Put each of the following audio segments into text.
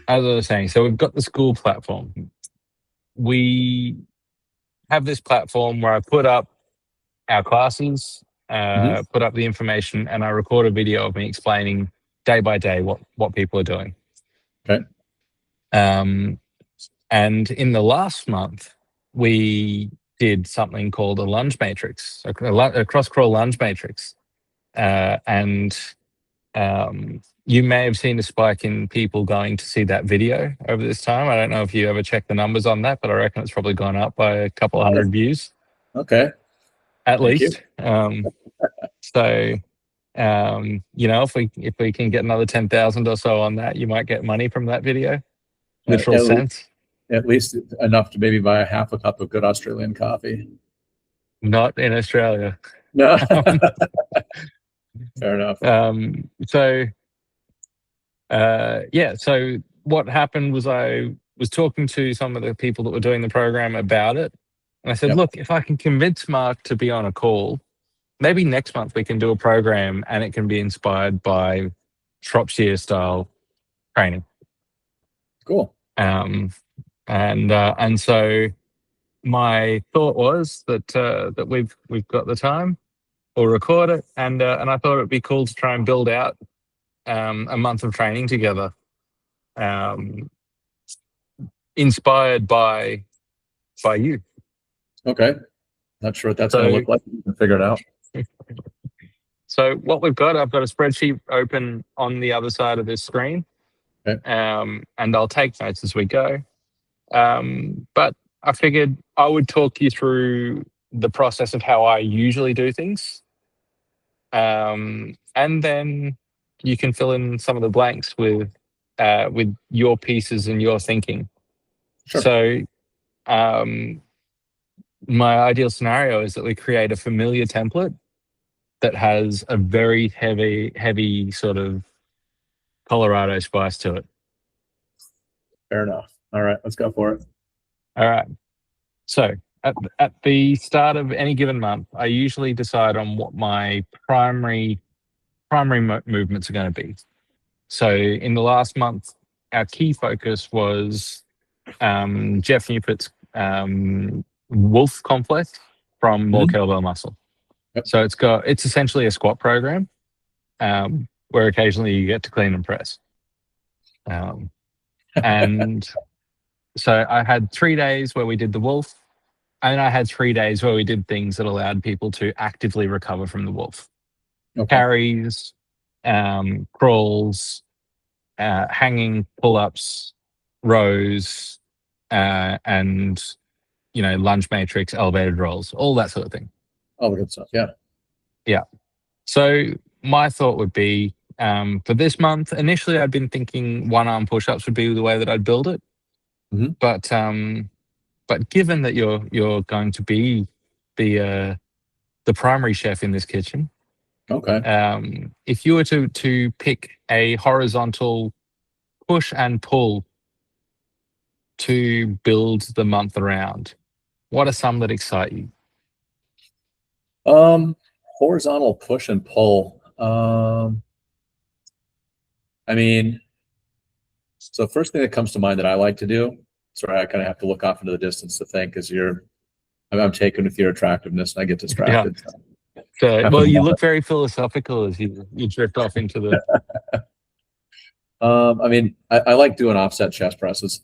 as I was saying, so we've got the Skool platform. We have this platform where I put up our classes, Hmm. put up the information, and I record a video of me explaining day by day what people are doing. Okay. And in the last month, we did something called a lunge matrix, a cross crawl lunge matrix, and you may have seen a spike in people going to see that video over this time. I don't know if you ever checked the numbers on that, but I reckon it's probably gone up by a couple of Oh, hundred views okay. at Thank you. least. So if we can get another 10,000 or so on that, you might get money from that video. Literal cents. At least enough to maybe buy a half a cup of good Australian coffee. Not in Australia. No. Fair enough. So what happened was I was talking to some of the people that were doing the program about it. And I said, Yep. look, if I can convince Mark to be on a call, maybe next month we can do a program and it can be inspired by Shropshire style training. Cool. And so my thought was that we've got the time, we'll record it, and I thought it'd be cool to try and build out a month of training together, inspired by you. Okay. Not sure what that's going to look like. You can figure it out. So what I've got a spreadsheet open on the other side of this screen, Okay. and I'll take notes as we go. But I figured I would talk you through the process of how I usually do things, and then you can fill in some of the blanks with your pieces and your thinking. Sure. So my ideal scenario is that we create a familiar template that has a very heavy sort of Colorado spice to it. Fair enough. All right, let's go for it. All right. So at the start of any given month, I usually decide on what my primary movements are going to be. So in the last month, our key focus was Jeff Newport's Wolf complex from more kettlebell muscle. Yep. So it's essentially a squat program where occasionally you get to clean and press. And so I had 3 days where we did the Wolf, and I had 3 days where we did things that allowed people to actively recover from the Wolf. Okay. Carries, crawls, hanging pull-ups, rows, and lunge matrix, elevated rolls, all that sort of thing. All the good stuff. Yeah. Yeah. So my thought would be for this month, initially I'd been thinking one-arm push-ups would be the way that I'd build it. Mm-hmm. But given that you're going to be the primary chef in this kitchen, okay, if you were to pick a horizontal push and pull to build the month around, what are some that excite you? Horizontal push and pull. I mean, so first thing that comes to mind that I like to do, sorry, I kind of have to look off into the distance to think, because I'm taken with your attractiveness and I get distracted. Yeah. So, well, you look very philosophical as you drift off into the. I mean, I like doing offset chest presses.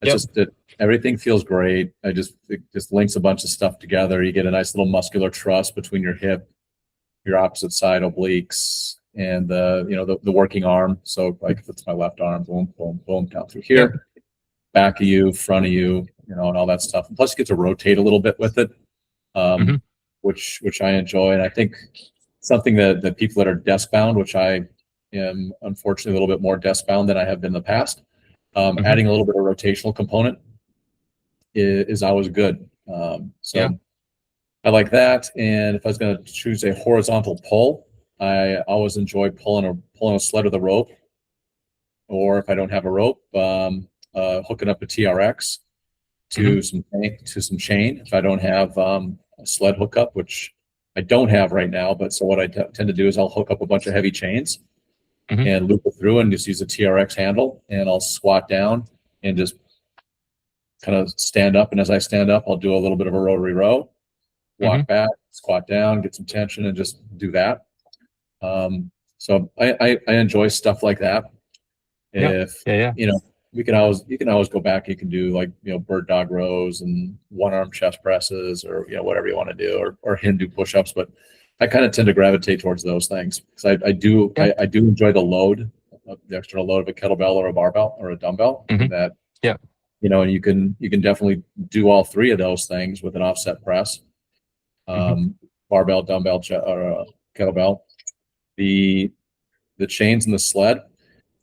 It's Yep. everything feels great. It just links a bunch of stuff together. You get a nice little muscular truss between your hip, your opposite side obliques, and the working arm. So like if it's my left arm, boom, boom, boom, down through here, back of you, front of you, and all that stuff. And plus you get to rotate a little bit with it, which I enjoy. And I think something that people that are desk bound, which I am unfortunately a little bit more desk bound than I have been in the past, adding a little bit of rotational component is always good. I like that. And if I was going to choose a horizontal pull, I always enjoy pulling a sled with a rope, or if I don't have a rope, hooking up a TRX to some chain. If I don't have a sled hookup, which I don't have right now, but so what I tend to do is I'll hook up a bunch of heavy chains and loop it through and just use a TRX handle, and I'll squat down and just kind of stand up. And as I stand up, I'll do a little bit of a rotary row, walk back, squat down, get some tension, and just do that. So I enjoy stuff like that. If you know, you can always go back. You can do like, bird dog rows and one arm chest presses, or whatever you want to do, or Hindu push-ups. But I kind of tend to gravitate towards those things because I do enjoy the load, the external load of a kettlebell or a barbell or a dumbbell. That and you can definitely do all three of those things with an offset press, barbell, dumbbell, or kettlebell. The chains and the sled.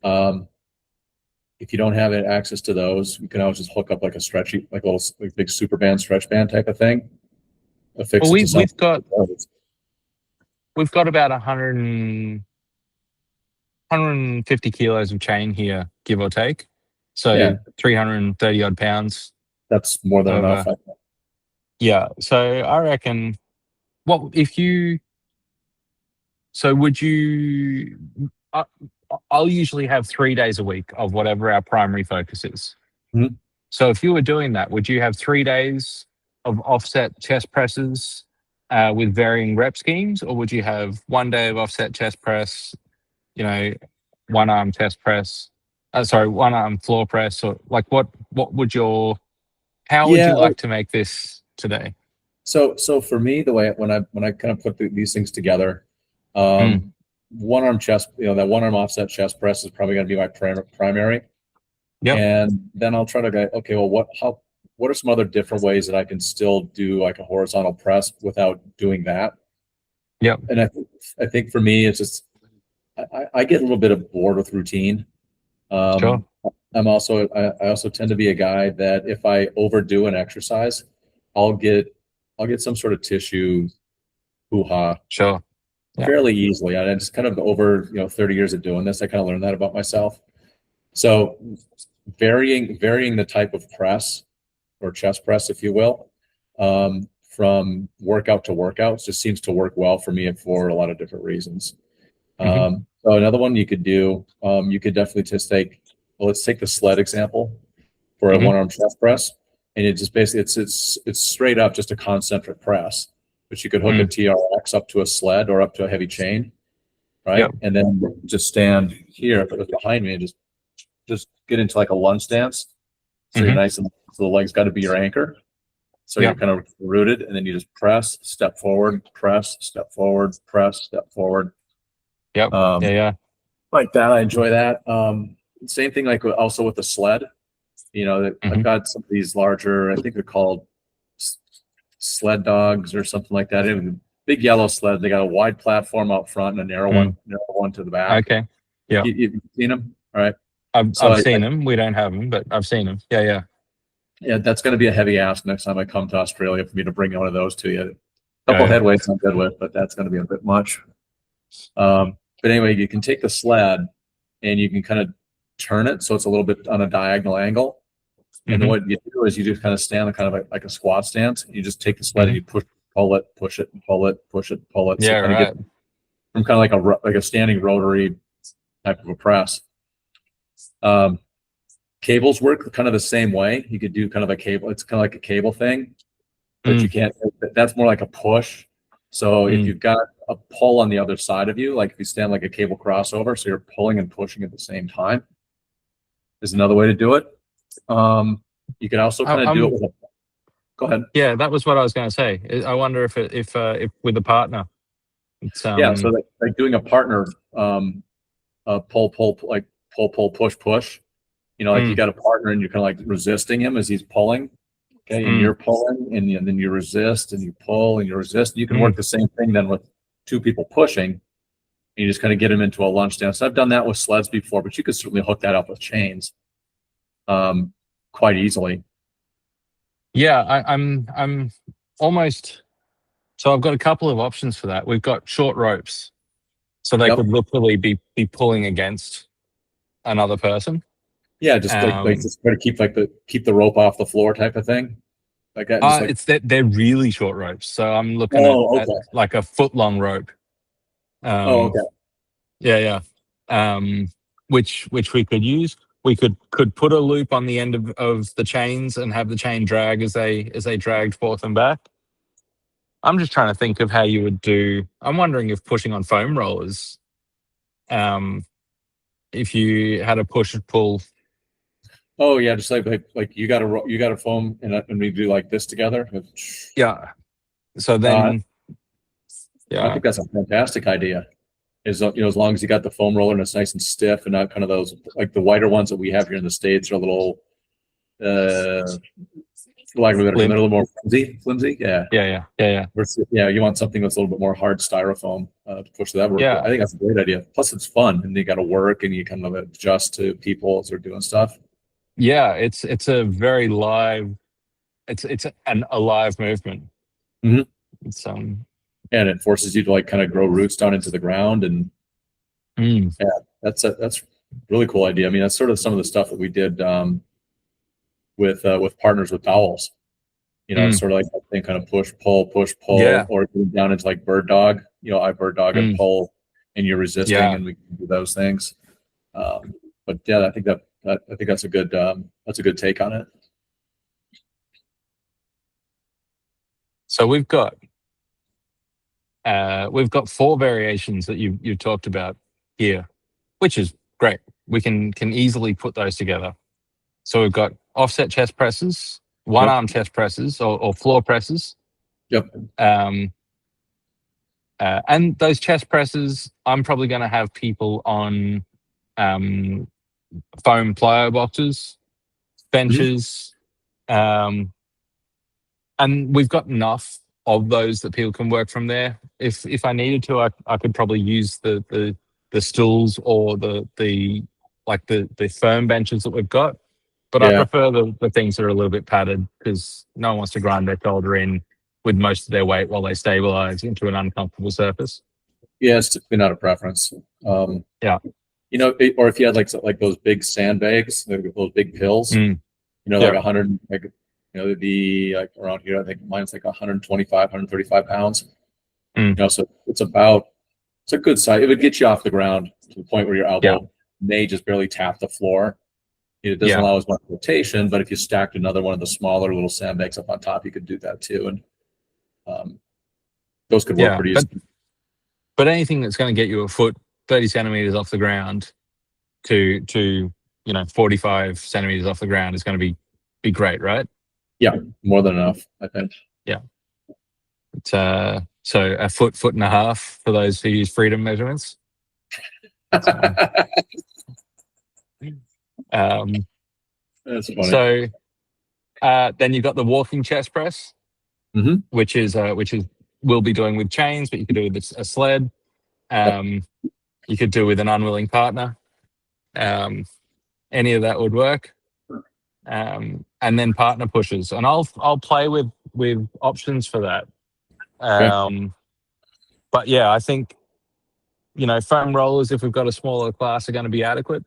If you don't have access to those, you can always just hook up like a stretchy, like a little big super band, stretch band type of thing. Well, we've got about 150 kilos of chain here, give or take. So 330 odd pounds. That's more than enough. Yeah. So I reckon, would you, I'll usually have 3 days a week of whatever our primary focus is. So if you were doing that, would you have 3 days of offset chest presses with varying rep schemes, or would you have 1 day of offset chest press, one arm chest press, one arm floor press, or like how would you like to make this today? So for me, the way when I kind of put these things together, one arm chest, that one arm offset chest press is probably going to be my primary. And then I'll try to go, okay, well, what are some other different ways that I can still do like a horizontal press without doing that? And I think for me, it's just, I get a little bit bored with routine. I also tend to be a guy that if I overdo an exercise, I'll get some sort of tissue hoo-ha. Fairly easily. And it's kind of over 30 years of doing this, I kind of learned that about myself. So varying the type of press or chest press, if you will, from workout to workout just seems to work well for me for a lot of different reasons. So another one you could do, you could definitely just let's take the sled example for a one arm chest press, and it just basically it's straight up just a concentric press. But you could hook a TRX up to a sled or up to a heavy chain, right? And then just stand here if it was behind me and just get into like a lunge stance. So you're nice, and so the legs got to be your anchor. So you're kind of rooted, and then you just press, step forward, press, step forward, press, step forward. Like that. I enjoy that. Same thing like also with the sled. I've got some of these larger, I think they're called sled dogs or something like that. Big yellow sled. They got a wide platform out front and a narrow one to the back. Okay. Yeah. You've seen them? All right. I've seen them. We don't have them, but I've seen them. Yeah. Yeah, that's going to be a heavy ask next time I come to Australia for me to bring one of those to you. A couple head weights I'm good with, but that's going to be a bit much. But anyway, you can take the sled and you can kind of turn it so it's a little bit on a diagonal angle. And then what you do is you just kind of stand kind of like a squat stance. You just take the sled and you pull it, push it, pull it, push it, pull it. So kind of get from kind of like a standing rotary type of a press. Cables work kind of the same way. You could do kind of a cable. It's kind of like a cable thing, but you can't. That's more like a push. So if you've got a pull on the other side of you, like if you stand like a cable crossover, so you're pulling and pushing at the same time, is another way to do it. You can also kind of do it with a. Go ahead. Yeah, that was what I was going to say. I wonder if with a partner. It's, so like doing a partner pull, push, push. Like you got a partner and you're kind of like resisting him as he's pulling. Okay, and you're pulling, and then you resist, and you pull, and you resist. You can work the same thing then with two people pushing, and you just kind of get them into a lunge stance. I've done that with sleds before, but you could certainly hook that up with chains quite easily. Yeah, I'm almost. So I've got a couple of options for that. We've got short ropes, so they could literally be pulling against another person. Yeah, just just try to keep the rope off the floor type of thing. Like that. It's that they're really short ropes. So I'm looking at like a foot long rope. Okay. Yeah. which we could use. We could put a loop on the end of the chains and have the chain drag as they dragged forth and back. I'm just trying to think of how you would do. I'm wondering if pushing on foam rollers, if you had a push and pull. Oh yeah, just like you got a foam and we do like this together. Yeah. So then, I think that's a fantastic idea. As long as you got the foam roller and it's nice and stiff and not kind of those like the wider ones that we have here in the States are a little like a little more flimsy. Yeah. Yeah. You want something that's a little bit more hard styrofoam to push that work. Yeah. I think that's a great idea. Plus it's fun and you got to work and you kind of adjust to people as they're doing stuff. Yeah, it's a very live. It's a live movement. Mm-hmm. It's and it forces you to like kind of grow roots down into the ground and yeah, that's a really cool idea. I mean, that's sort of some of the stuff that we did with partners with dowels. It's sort of like that thing, kind of push pull, Yeah. or down into like bird dog. I bird dog and pull, and you're resisting, and we can do those things. But yeah, I think that's a good take on it. So we've got 4 variations that you've talked about here, which is great. We can easily put those together. So we've got offset chest presses, one arm chest presses or floor presses. Yep. And those chest presses, I'm probably going to have people on foam plyo boxes, benches, and we've got enough of those that people can work from there. If I needed to, I could probably use the stools or the firm benches that we've got. But I prefer the things that are a little bit padded because no one wants to grind their shoulder in with most of their weight while they stabilize into an uncomfortable surface. Yeah, it's typically not a preference. Yeah. Or if you had like those big sandbags, those big pills, like 100, the like around here, I think mine's like 125, 135 pounds. So it's a good size. It would get you off the ground to the point where your elbow may just barely tap the floor. It doesn't allow as much rotation, but if you stacked another one of the smaller little sandbags up on top, you could do that too. And those could work pretty easily. But anything that's going to get you a foot, 30 centimeters off the ground to 45 centimeters off the ground is going to be great, right? Yeah, more than enough, I think. Yeah. So a foot and a half for those who use freedom measurements. That's funny. So then you've got the walking chest press, which is we'll be doing with chains, but you could do with a sled. You could do with an unwilling partner. Any of that would work. And then partner pushes, and I'll play with options for that. But yeah, I think foam rollers, if we've got a smaller class, are going to be adequate.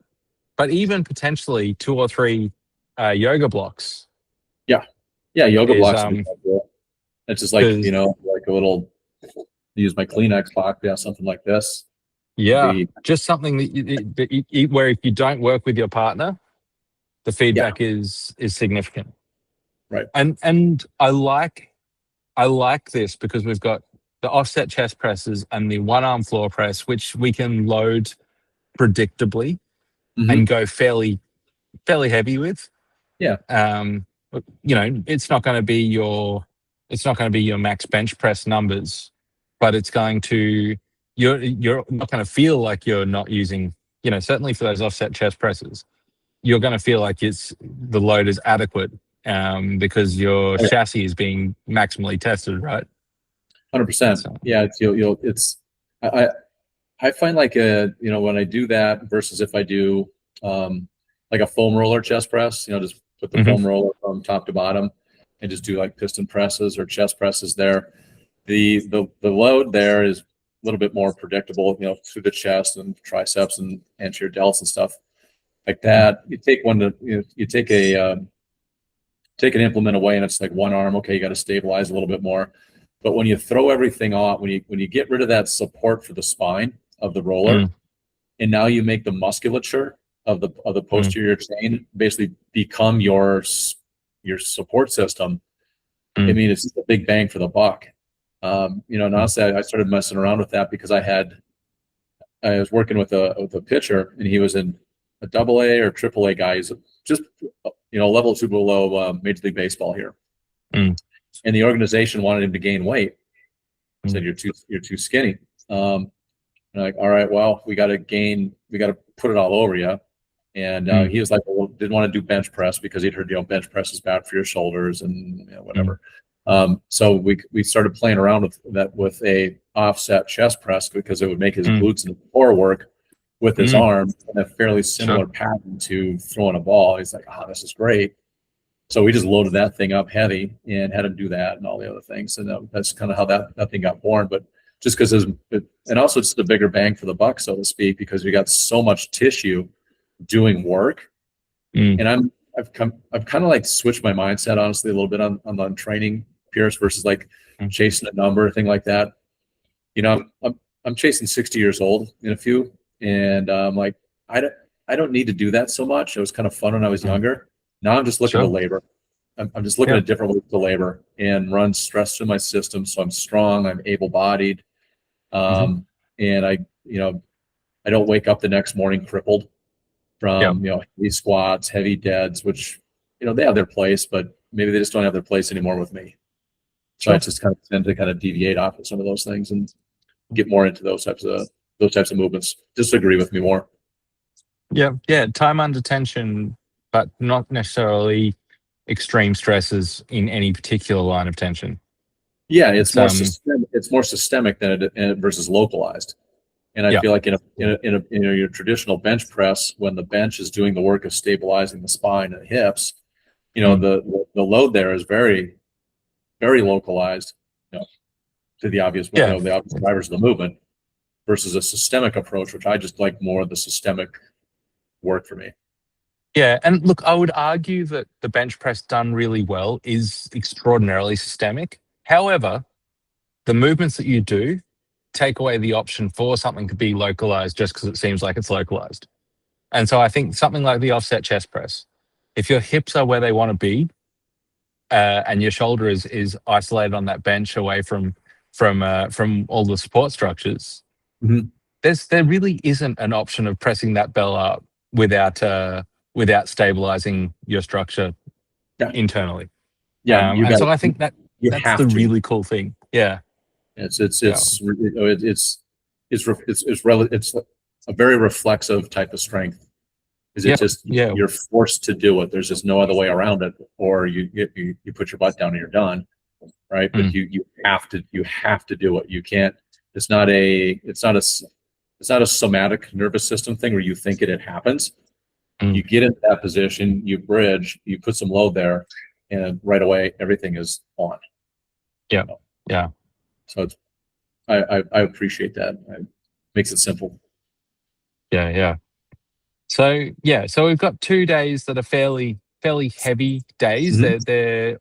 But even potentially 2 or 3 yoga blocks. Yeah, yoga blocks. It's just like like a little. Use my Kleenex box, something like this. Yeah, just something that where if you don't work with your partner, the feedback is significant. Right. And I like this because we've got the offset chest presses and the one arm floor press, which we can load predictably and go fairly heavy with. Yeah. It's not going to be your max bench press numbers, but it's going to you're not going to feel like you're not using, certainly for those offset chest presses, you're going to feel like the load is adequate because your chassis is being maximally tested, right? 100%. Yeah, I find like when I do that versus if I do like a foam roller chest press, just put the foam roller from top to bottom and just do like piston presses or chest presses there. The load there is a little bit more predictable, through the chest and triceps and anterior delts and stuff like that. You take you take an implement away and it's like one arm. Okay, you got to stabilize a little bit more. But when you throw everything off, when you get rid of that support for the spine of the roller, and now you make the musculature of the posterior chain basically become your support system. I mean, it's just a big bang for the buck. And honestly, I started messing around with that because I was working with a pitcher, and he was in a AA or AAA guy. He's just level or two below Major League Baseball here, and the organization wanted him to gain weight. Said you're too skinny. And like, all right, well, we got to put it all over you. And he was like, well, didn't want to do bench press because he'd heard, bench press is bad for your shoulders and whatever. So we started playing around with that with a offset chest press because it would make his glutes and core work with his arm in a fairly similar pattern to throwing a ball. He's like, oh, this is great. So we just loaded that thing up heavy and had him do that and all the other things. And that's kind of how that thing got born. But just because and also just a bigger bang for the buck, so to speak, because we got so much tissue doing work. And I've kind of like switched my mindset, honestly, a little bit on training Piers versus like chasing a number, thing like that. I'm chasing 60 years old in a few, and I'm like, I don't need to do that so much. It was kind of fun when I was younger. Now I'm just looking to labor. I'm just looking at different ways to labor and run stress through my system, so I'm strong, I'm able-bodied, and I don't wake up the next morning crippled from heavy squats, heavy deads, which they have their place, but maybe they just don't have their place anymore with me. So I just kind of tend to kind of deviate off of some of those things and get more into those types of movements. Just agree with me more. Yeah. Time under tension, but not necessarily extreme stresses in any particular line of tension. Yeah, it's more systemic than it versus localized. And I feel like in your traditional bench press, when the bench is doing the work of stabilizing the spine and the hips, the load there is very, very localized, to the obvious drivers of the movement, versus a systemic approach, which I just like more of the systemic work for me. Yeah, and look, I would argue that the bench press done really well is extraordinarily systemic. However, the movements that you do take away the option for something to be localized just because it seems like it's localized. And so I think something like the offset chest press, if your hips are where they want to be, and your shoulder is isolated on that bench away from all the support structures, there really isn't an option of pressing that bell up without stabilizing your structure internally. And so I think that's the really cool thing. Yeah. It's a very reflexive type of strength. You're forced to do it. There's just no other way around it, or you put your butt down and you're done, right? But you have to do it. You can't. It's not a somatic nervous system thing where you think it happens. You get into that position, you bridge, you put some load there, and right away everything is on. Yeah. So I appreciate that. It makes it simple. Yeah. So we've got 2 days that are fairly heavy days. They're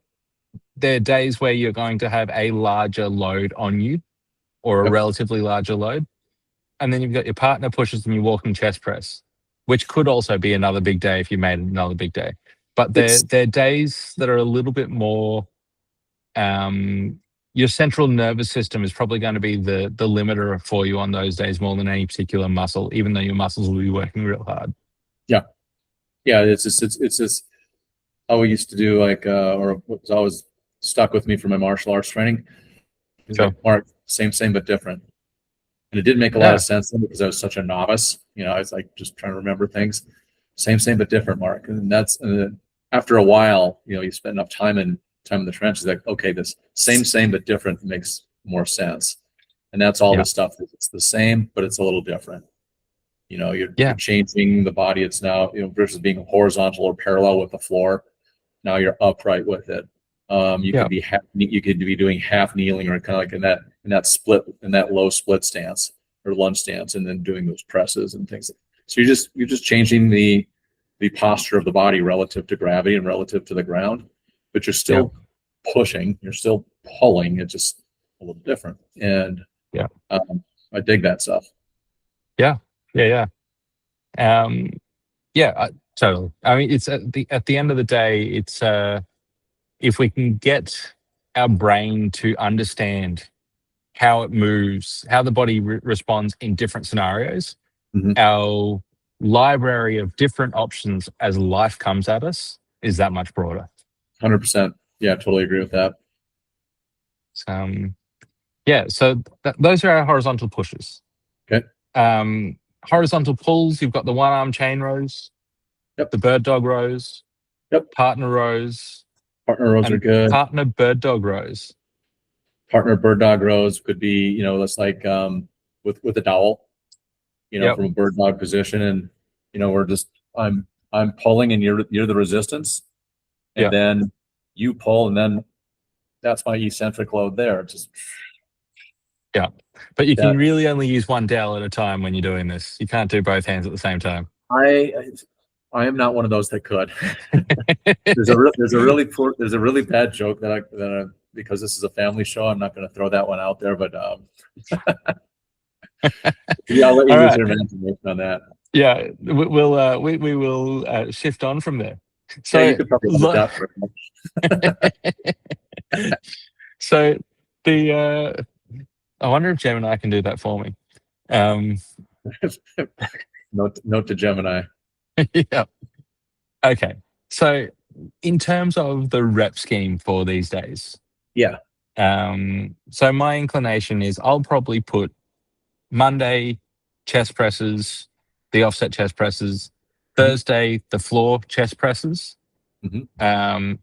days where you're going to have a larger load on you, or a relatively larger load. And then you've got your partner pushes and your walking chest press, which could also be another big day if you made another big day. But they're days that are a little bit more, your central nervous system is probably going to be the limiter for you on those days more than any particular muscle, even though your muscles will be working real hard. Yeah. It's just how we used to do, like, or what was always stuck with me from my martial arts training. Like, Mark, same but different. And it didn't make a lot of sense because I was such a novice. I was like just trying to remember things. Same but different, Mark. And that's after a while, you spend enough time in the trenches. Like, okay, this same but different makes more sense. And that's all the stuff. It's the same, but it's a little different. You're changing the body. It's now versus being horizontal or parallel with the floor. Now you're upright with it. You could be doing half kneeling, or kind of like in that split, in that low split stance or lunge stance, and then doing those presses and things. So you're just changing the posture of the body relative to gravity and relative to the ground, but you're still pushing, you're still pulling. It's just a little different. And I dig that stuff. Yeah. Yeah, totally. I mean, it's at the end of the day, it's if we can get our brain to understand how it moves, how the body responds in different scenarios, Mhm. our library of different options as life comes at us is that much broader. 100%. Yeah, totally agree with that. Yeah, so those are our horizontal pushes. Okay. Horizontal pulls, you've got the one arm chain rows, Yep. the bird dog rows, Yep. partner rows, Partner rows are and good. partner bird dog rows. Partner bird dog rows could be, that's like with a dowel, Yep. from a bird dog position, and we're just I'm pulling and you're the resistance, and Yep. then you pull, and then that's my eccentric load there. Just Yeah. But you that can really only use one dowel at a time when you're doing this. You can't do both hands at the same time. I am not one of those that could. there's a really bad joke that because this is a family show, I'm not going to throw that one out there, but yeah, I'll let you All use right. your imagination on that. Yeah, we will shift on from there. So Yeah, you could probably edit that for so the I wonder if Gemini can do that for me. Note to Gemini. Yeah. Okay. So in terms of the rep scheme for these days, Yeah. so my inclination is I'll probably put Monday chest presses, the offset chest presses, Thursday the floor chest presses, Mhm.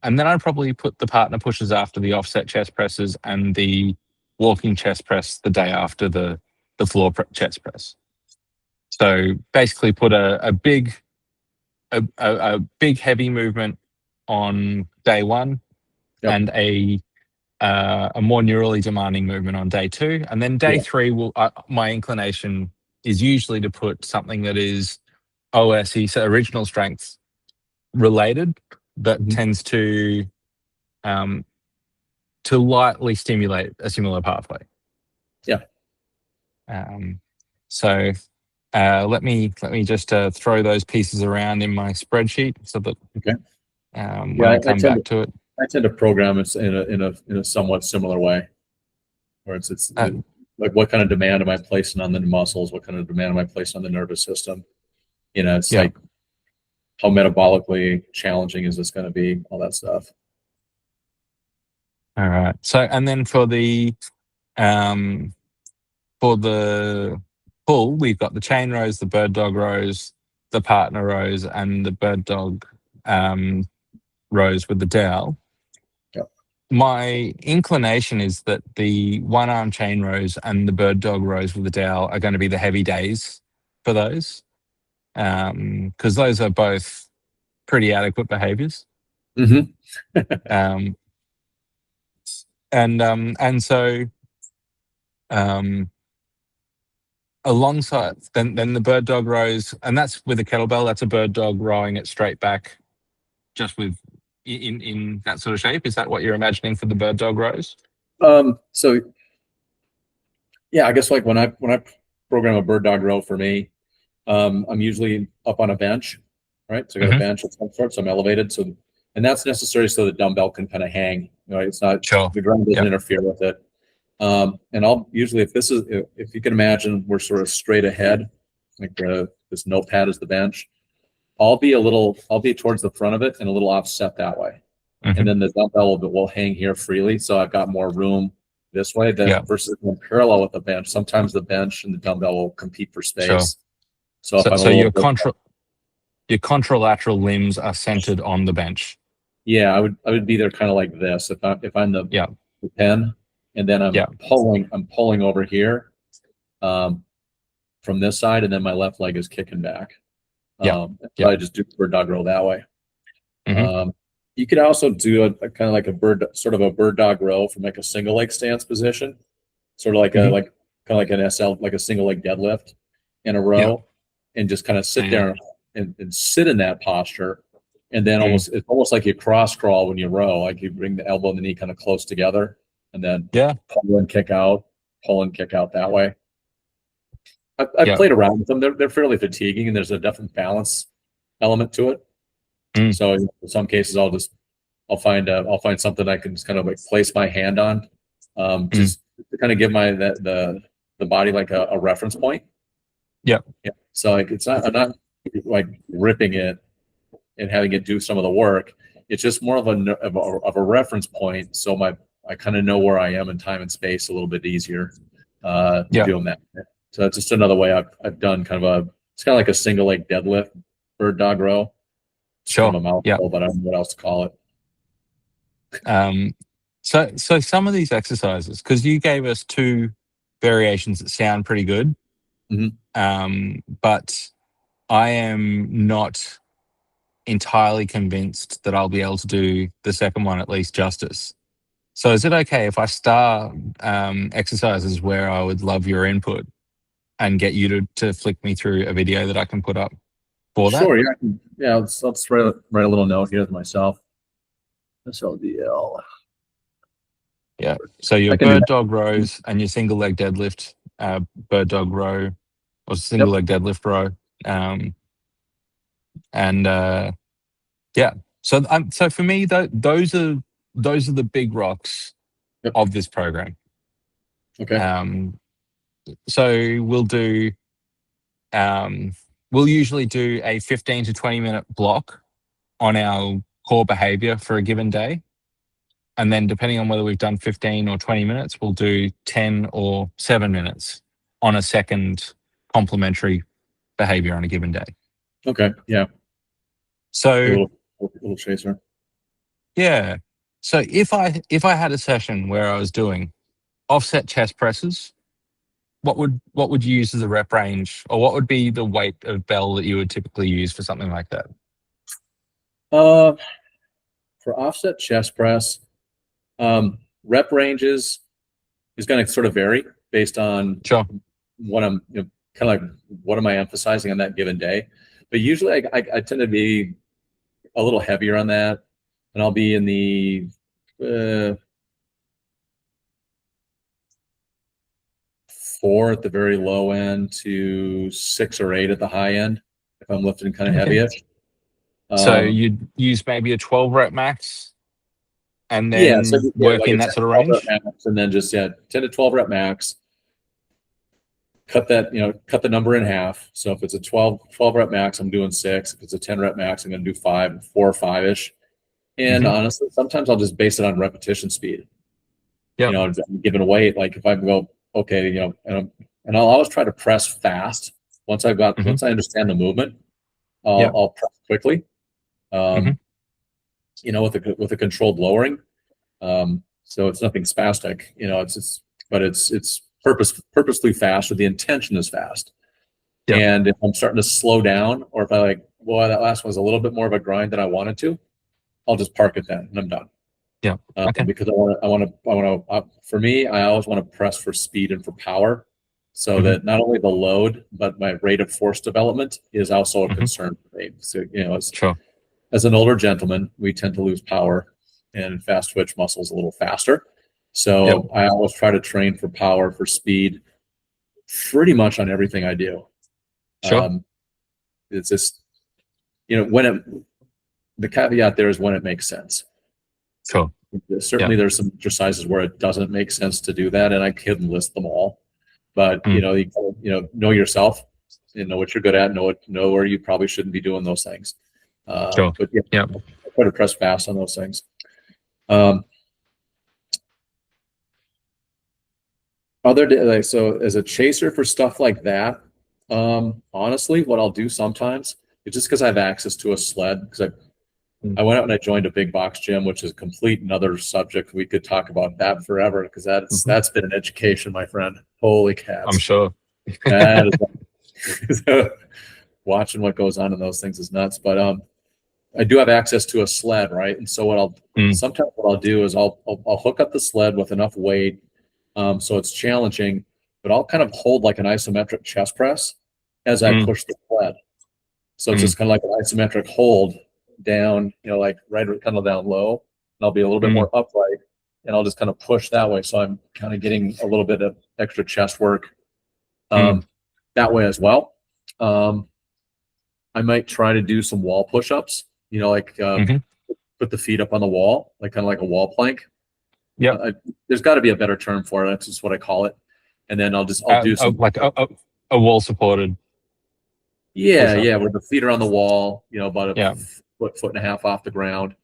and then I'd probably put the partner pushes after the offset chest presses and the walking chest press the day after the floor chest press. So basically, put a big heavy movement on day one, Yep. and a more neurally demanding movement on day two, and then day Yeah. three will. My inclination is usually to put something that is OSE, so original strength related, that Mhm. tends to lightly stimulate a similar pathway. Yeah. So let me just throw those pieces around in my spreadsheet so that Okay. when Yeah, I come back to it. I tend to program it in a somewhat similar way, where it's like, what kind of demand am I placing on the muscles? What kind of demand am I placing on the nervous system? It's Yeah. like, how metabolically challenging is this going to be? All that stuff. All right. So, and then for the pull, we've got the chain rows, the bird dog rows, the partner rows, and the bird dog rows with the dowel. Yep. My inclination is that the one arm chain rows and the bird dog rows with the dowel are going to be the heavy days for those, because those are both pretty adequate behaviors. Mm-hmm. And so alongside then the bird dog rows, and that's with a kettlebell. That's a bird dog rowing it straight back, just with in that sort of shape. Is that what you're imagining for the bird dog rows? So yeah, I guess like when I program a bird dog row for me, I'm usually up on a bench, right? So I got a bench of some sort, so I'm elevated. So, and that's necessary so the dumbbell can kind of hang. Right? It's not Sure. the ground doesn't interfere with it. And I'll usually, if you can imagine, we're sort of straight ahead, like this notepad is the bench. I'll be towards the front of it and a little offset that way. And then the dumbbell will hang here freely. So I've got more room this way versus when parallel with the bench. Sometimes the bench and the dumbbell will compete for space. Sure. So if I'm So your contralateral limbs are centered on the bench. Yeah, I would be there kind of like this. If I'm the 10, and then I'm pulling over here from this side, and then my left leg is kicking back. I just do bird dog row that way. You could also do a kind of like a bird dog row from like a single leg stance position, sort of like kind of like an SL, like a single leg deadlift in a row, and just kind of sit there and sit in that posture. And then it's almost like you cross crawl when you row, like you bring the elbow and the knee kind of close together, and then pull and kick out that way. I've played around with them. They're fairly fatiguing, and there's a definite balance element to it. So in some cases, I'll find something I can just kind of like place my hand on, just to kind of give the body like a reference point. Yeah. So like I'm not like ripping it and having it do some of the work. It's just more of a reference point. So I kind of know where I am in time and space a little bit easier doing that. So it's just another way I've done it's kind of like a single leg deadlift, bird dog row. It's kind of a mouthful, but I don't know what else to call it. So some of these exercises, because you gave us 2 variations that sound pretty good, but I am not entirely convinced that I'll be able to do the second one at least justice. So is it okay if I start exercises where I would love your input and get you to flick me through a video that I can put up for that? Sure, yeah. Let's write a little note here to myself. SLDL. Yeah. So your bird dog rows and your single leg deadlift, bird dog row or single leg deadlift row. So for me, those are the big rocks of this program. Okay. So we'll usually do a 15 to 20 minute block on our core behavior for a given day. And then depending on whether we've done 15 or 20 minutes, we'll do 10 or 7 minutes on a second complementary behavior on a given day. Okay. Yeah. So a little chaser. Yeah. So if I had a session where I was doing offset chest presses, what would you use as a rep range, or what would be the weight of bell that you would typically use for something like that? For offset chest press, rep ranges is going to sort of vary based on what I'm kind of like what am I emphasizing on that given day. But usually I tend to be a little heavier on that, and I'll be in the 4 at the very low end to 6 or 8 at the high end if I'm lifting kind of heavyish. So you'd use maybe a 12 rep max and then work in that sort of range? And then just 10 to 12 rep max. Cut the number in half. So if it's a 12 rep max, I'm doing 6. If it's a 10 rep max, I'm going to do 5, 4 or 5-ish. And honestly, sometimes I'll just base it on repetition speed. Given a weight, like if I go, okay, and I'll always try to press fast. Once I understand the movement, I'll press quickly. With a controlled lowering. So it's nothing spastic. It's purposely fast, or the intention is fast. And if I'm starting to slow down, or if I that last one was a little bit more of a grind than I wanted to, I'll just park it then and I'm done. Because for me, I always want to press for speed and for power, so that not only the load, but my rate of force development is also a concern for me. So, as an older gentleman, we tend to lose power and fast twitch muscles a little faster. So I always try to train for power, for speed, pretty much on everything I do. It's just, the caveat there is when it makes sense. Certainly there's some exercises where it doesn't make sense to do that, and I couldn't list them all. But you know yourself, and know what you're good at, know where you probably shouldn't be doing those things. But I try to press fast on those things. So as a chaser for stuff like that, honestly, what I'll do sometimes is just because I have access to a sled, because I went out and I joined a big box gym, which is a complete another subject. We could talk about that forever, because that's been an education, my friend. Holy cats! I'm sure. Watching what goes on in those things is nuts. But I do have access to a sled, right? And so sometimes what I'll do is I'll hook up the sled with enough weight, so it's challenging, but I'll kind of hold like an isometric chest press as I push the sled. So it's just kind of like an isometric hold down, like right kind of down low, and I'll be a little bit more upright, and I'll just kind of push that way. So I'm kind of getting a little bit of extra chest work. that way as well. I might try to do some wall push-ups, like Mhm. put the feet up on the wall, like kind of like a wall plank. Yep. There's got to be a better term for it. That's just what I call it. And then I'll do some, Like a wall supported yeah, push up. yeah, where the feet are on the wall, about a Yeah. foot and a half off the ground,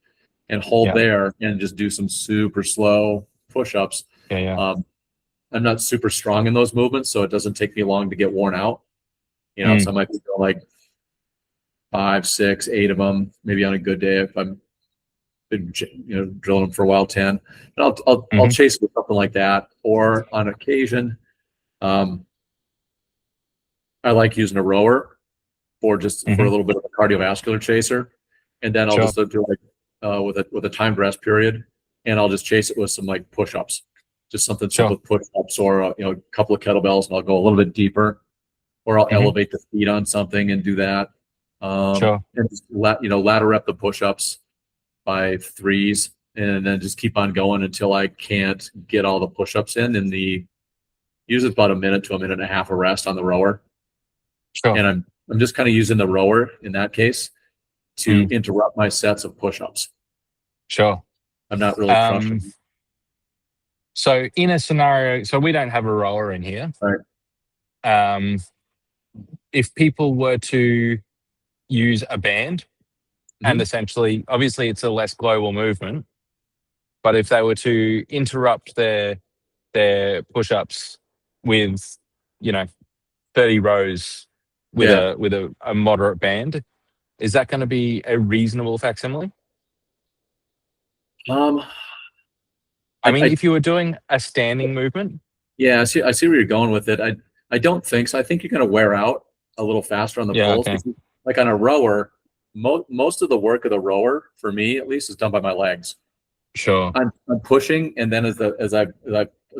and hold Yeah. there and just do some super slow push-ups. Yeah. Yeah. I'm not super strong in those movements, so it doesn't take me long to get worn out. So I might be doing like 5, 6, 8 of them, maybe on a good day if I'm been drilling them for a while, 10. And I'll Mhm. chase with something like that, or on occasion, um, I like using a rower for a Mhm. little bit of a cardiovascular chaser, and then I'll Sure. just do like with a timed rest period, and I'll just chase it with some like push-ups, just something simple Sure. with push-ups, or a couple of kettlebells, and I'll go a little bit deeper, or I'll Mhm. elevate the feet on something and do that, Sure. and just ladder rep the push-ups by threes, and then just keep on going until I can't get all the push-ups in. And usually about a minute to a minute and a half of rest on the rower, Sure. and I'm just kind of using the rower in that case to Mm. interrupt my sets of push-ups. Sure. I'm not really Um, crushing. so in a scenario, so we don't have a rower in here. Right. Um, if people were to use a band and Mhm. essentially, obviously it's a less global movement, but if they were to interrupt their push-ups with, you know, 30 rows with Yeah. a moderate band, is that going to be a reasonable facsimile? Um, I I, mean, I if you were doing a standing movement, yeah, I see where you're going with it. I don't think so. I think you're going to wear out a little faster on the yeah, pulls okay, because, like on a rower, most of the work of the rower, for me at least, is done by my legs. sure. I'm pushing, and then as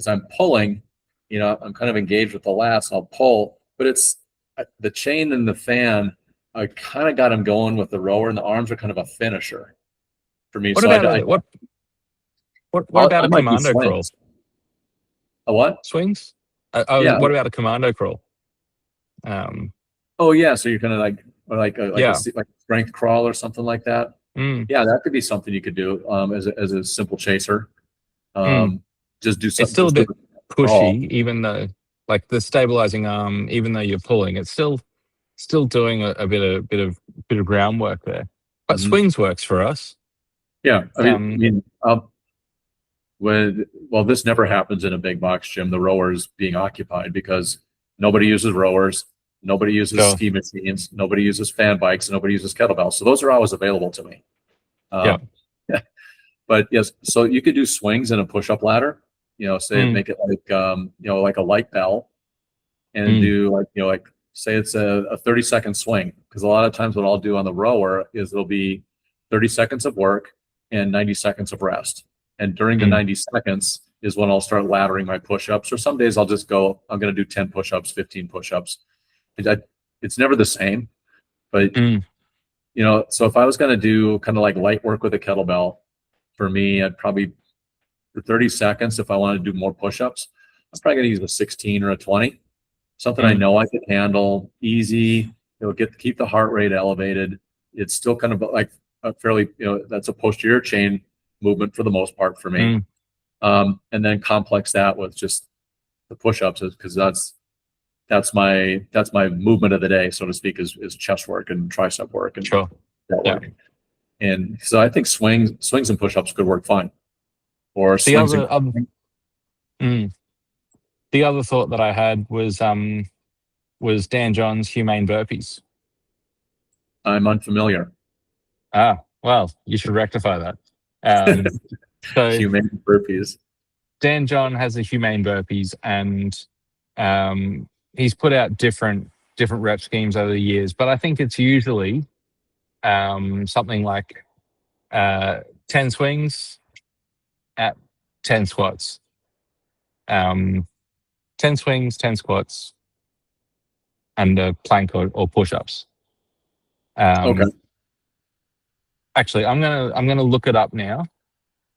I'm pulling, I'm kind of engaged with the lats. I'll pull, but it's the chain and the fan. I kind of got them going with the rower, and the arms are kind of a finisher for me. What So about a what about I a might do commando crawl? swings. A what? Swings? Yeah. What about a commando crawl? Um, Oh yeah. So you're kind of like or like a yeah. like strength crawl or something like that. Mm, Yeah, that could be something you could do as a simple chaser. mm. Um, just do It's something. still a Just do bit a crawl. pushy, even though like the stabilizing arm, even though you're pulling, it's still doing a bit of groundwork there. But Mhm. swings works for us. Yeah, Um, this never happens in a big box gym. The rowers being occupied because nobody uses rowers, nobody uses sure. ski machines, nobody uses fan bikes, and nobody uses kettlebells. So those are always available to me. Yeah. Um, but yes, so you could do swings in a push-up ladder. Say Mm, make it like like a light bell, and mm, do like say it's a 30-second swing, because a lot of times what I'll do on the rower is there'll be 30 seconds of work and 90 seconds of rest, and during the mm, 90 seconds is when I'll start laddering my push-ups, or some days I'll just go, I'm going to do 10 push-ups, 15 push-ups. It's never the same, but mm, so if I was going to do kind of like light work with a kettlebell, for me I'd probably, for 30 seconds, if I want to do more push-ups, I'm probably going to use a 16 or a 20, something I mm. know I can handle, easy. It'll keep the heart rate elevated. It's still kind of like a fairly, that's a posterior chain movement for the most part for me. Mm, And then complex that with just the push-ups, because that's my movement of the day, so to speak, is chest work and tricep work and sure. that Yeah. work. And so I think swings and push-ups could work fine, or The swings and other mm, the other thought that I had was Dan John's humane burpees. I'm unfamiliar. Ah, well, you should rectify that. Um, so Human burpees. Dan John has the humane burpees, and he's put out different rep schemes over the years. But I think it's usually something like 10 swings at 10 squats. Um, 10 swings, 10 squats, and a plank or push-ups. Okay, Um, actually, I'm gonna look it up now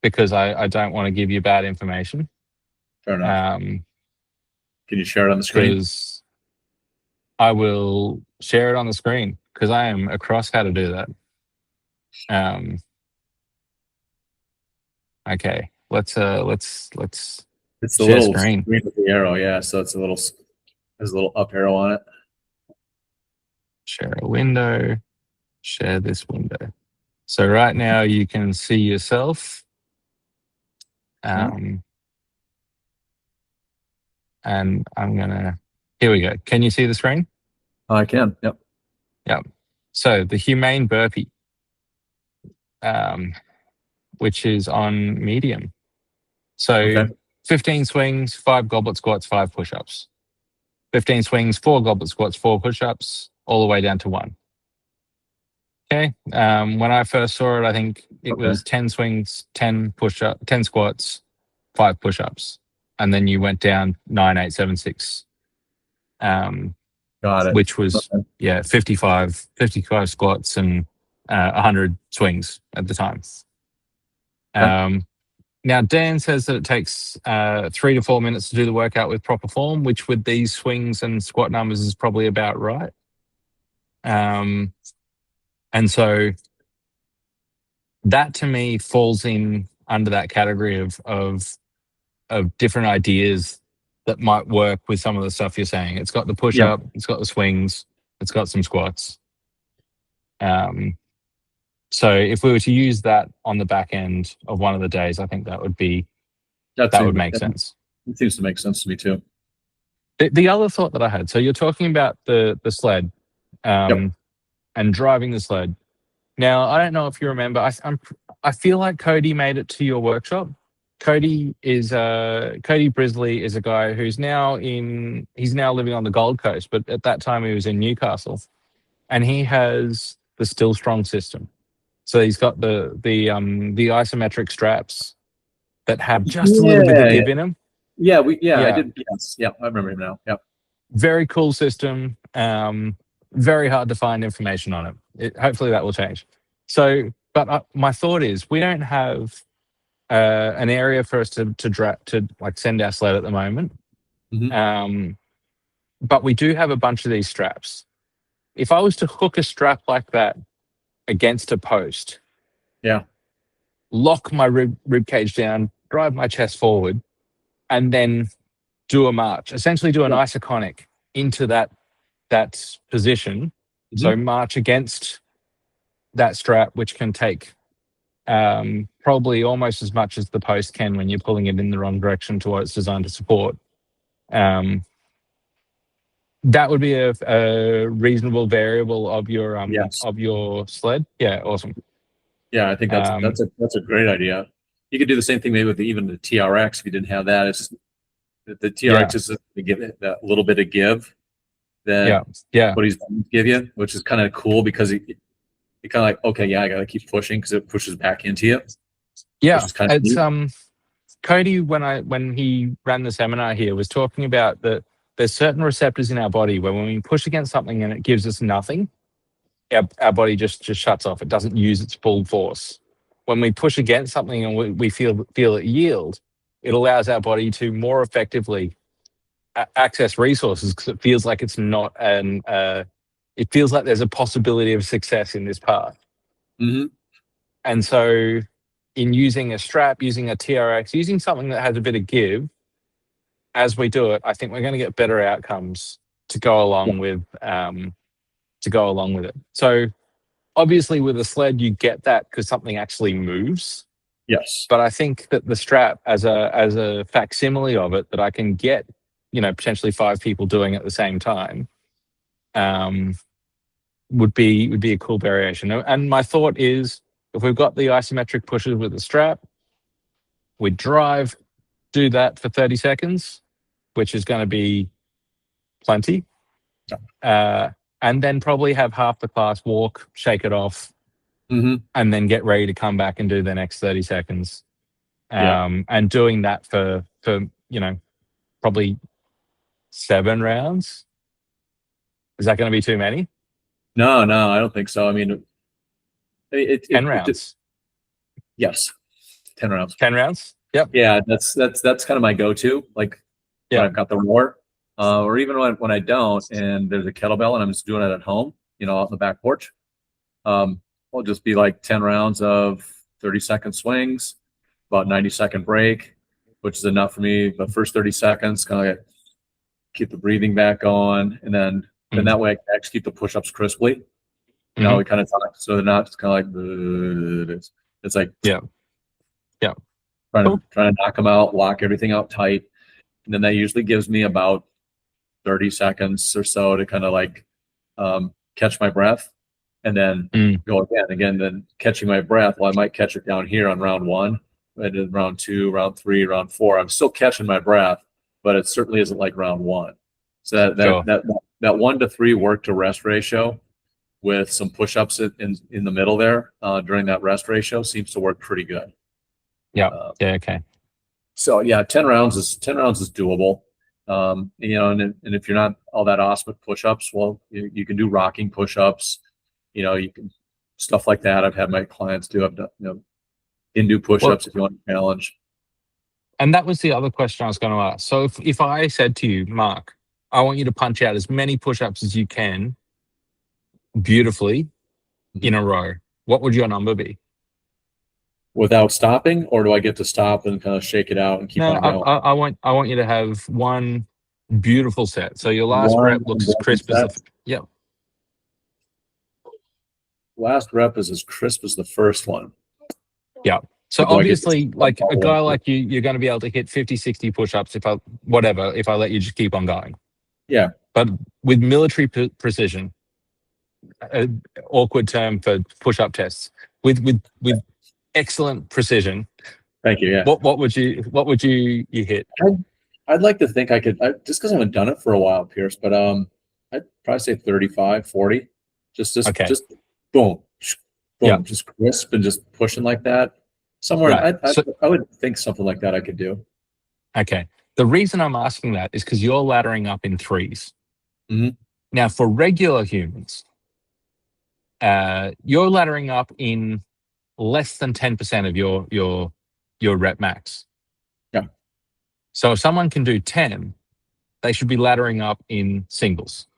because I don't want to give you bad information. fair enough. Um, Can you share it on the screen? because I will share it on the screen because I am across how to do that. Okay, let's It's the share little screen. screen with the arrow, yeah. So it's there's a little up arrow on it. Share a window. Share this window. So right now you can see yourself. And I'm gonna. Here we go. Can you see the screen? Oh, I can. Yep. Yep. So the humane burpee, which is on medium. So Okay. 15 swings, 5 goblet squats, 5 push-ups. 15 swings, 4 goblet squats, 4 push-ups, all the way down to 1. Okay. When I first saw it, I think it was 10 swings, 10 push-up, 10 squats, 5 push-ups, and then you went down 9, 8, 7, 6. Got it. Which was 55 squats and 100 swings at the time. Now Dan says that it takes 3 to 4 minutes to do the workout with proper form, which with these swings and squat numbers is probably about right. And so that to me falls in under that category of different ideas that might work with some of the stuff you're saying. It's got the push up, it's got the swings, it's got some squats. So if we were to use that on the back end of one of the days, I think that would make sense. It seems to make sense to me too. The other thought that I had, so you're talking about the sled and driving the sled. Now, I don't know if you remember, I feel like Cody made it to your workshop. Cody Brisley is a guy who's he's now living on the Gold Coast, but at that time he was in Newcastle, and he has the Still Strong system. So he's got the isometric straps that have just a little bit of give in them. I did. Yes. Yeah. I remember him now. Yeah. Very cool system. Very hard to find information on it. Hopefully that will change. So, but my thought is we don't have an area for us to like send our sled at the moment. Mm-hmm. But we do have a bunch of these straps. If I was to hook a strap like that against a post, lock my rib cage down, drive my chest forward, and then do a march, essentially do an isoconic into that position. Mm-hmm. So march against that strap, which can take probably almost as much as the post can when you're pulling it in the wrong direction to what it's designed to support. That would be a reasonable variable of your sled. Yeah, awesome. Yeah, I think that's a great idea. You could do the same thing maybe with even the TRX if you didn't have that. It's just the TRX is to give it that little bit of give that what he's going to give you, which is kind of cool because it kind of like, okay, I got to keep pushing because it pushes back into you. Yeah, it's Cody when he ran the seminar here was talking about that there's certain receptors in our body where when we push against something and it gives us nothing, our body just shuts off. It doesn't use its full force. When we push against something and we feel it yield, it allows our body to more effectively access resources because it feels like it's not it feels like there's a possibility of success in this path. Mm-hmm. And so in using a strap, using a TRX, using something that has a bit of give, as we do it, I think we're going to get better outcomes to go along with it. So obviously with a sled, you get that because something actually moves. Yes. But I think that the strap as a facsimile of it that I can get, potentially 5 people doing at the same time, would be a cool variation. And my thought is if we've got the isometric pushes with the strap, we drive, do that for 30 seconds, which is going to be plenty. And then probably have half the class walk, shake it off, and then get ready to come back and do the next 30 seconds. And doing that for probably 7 rounds. Is that going to be too many? No, I don't think so. I mean, 10 rounds. Yes, 10 rounds. 10 rounds. Yep. Yeah, that's kind of my go-to. Like when I've got the roar. or even when I don't, and there's a kettlebell and I'm just doing it at home, out in the back porch. I'll just be like 10 rounds of 30-second swings, about 90-second break, which is enough for me. The first 30 seconds, kind of like keep the breathing back on, and then that way I can execute the push-ups crisply. Now we kind of talk, so they're not just kind of like it's like yeah. trying to knock them out, lock everything out tight, and then that usually gives me about 30 seconds or so to kind of like catch my breath, and then go again. Then catching my breath, well, I might catch it down here on round 1, and then round 2, round 3, round 4. I'm still catching my breath, but it certainly isn't like round 1. So that 1 to 3 work to rest ratio with some push-ups in the middle there during that rest ratio seems to work pretty good. Okay. So 10 rounds is doable. And if you're not all that awesome at push-ups, well, you can do rocking push-ups. You can stuff like that. I've had my clients do. I've done, Hindu push-ups if you want to challenge. And that was the other question I was going to ask. So if I said to you, Mark, I want you to punch out as many push-ups as you can beautifully in a row, what would your number be? Without stopping, or do I get to stop and kind of shake it out and keep on going? I want you to have one beautiful set. So your last rep looks as crisp as last rep is as crisp as the first one. Yeah. So obviously, like a guy like you, you're going to be able to hit 50, 60 push-ups if I let you just keep on going. Yeah. But with military precision, awkward term for push-up tests, with excellent precision. Thank you. Yeah. What would you hit? I'd like to think I could, just because I haven't done it for a while, Piers, but I'd probably say 35, 40. Just boom, just crisp and just pushing like that. Somewhere, right. I would think something like that I could do. Okay. The reason I'm asking that is because you're laddering up in 3s. Now, for regular humans, you're laddering up in less than 10% of your rep max. Yeah. So if someone can do 10, they should be laddering up in singles.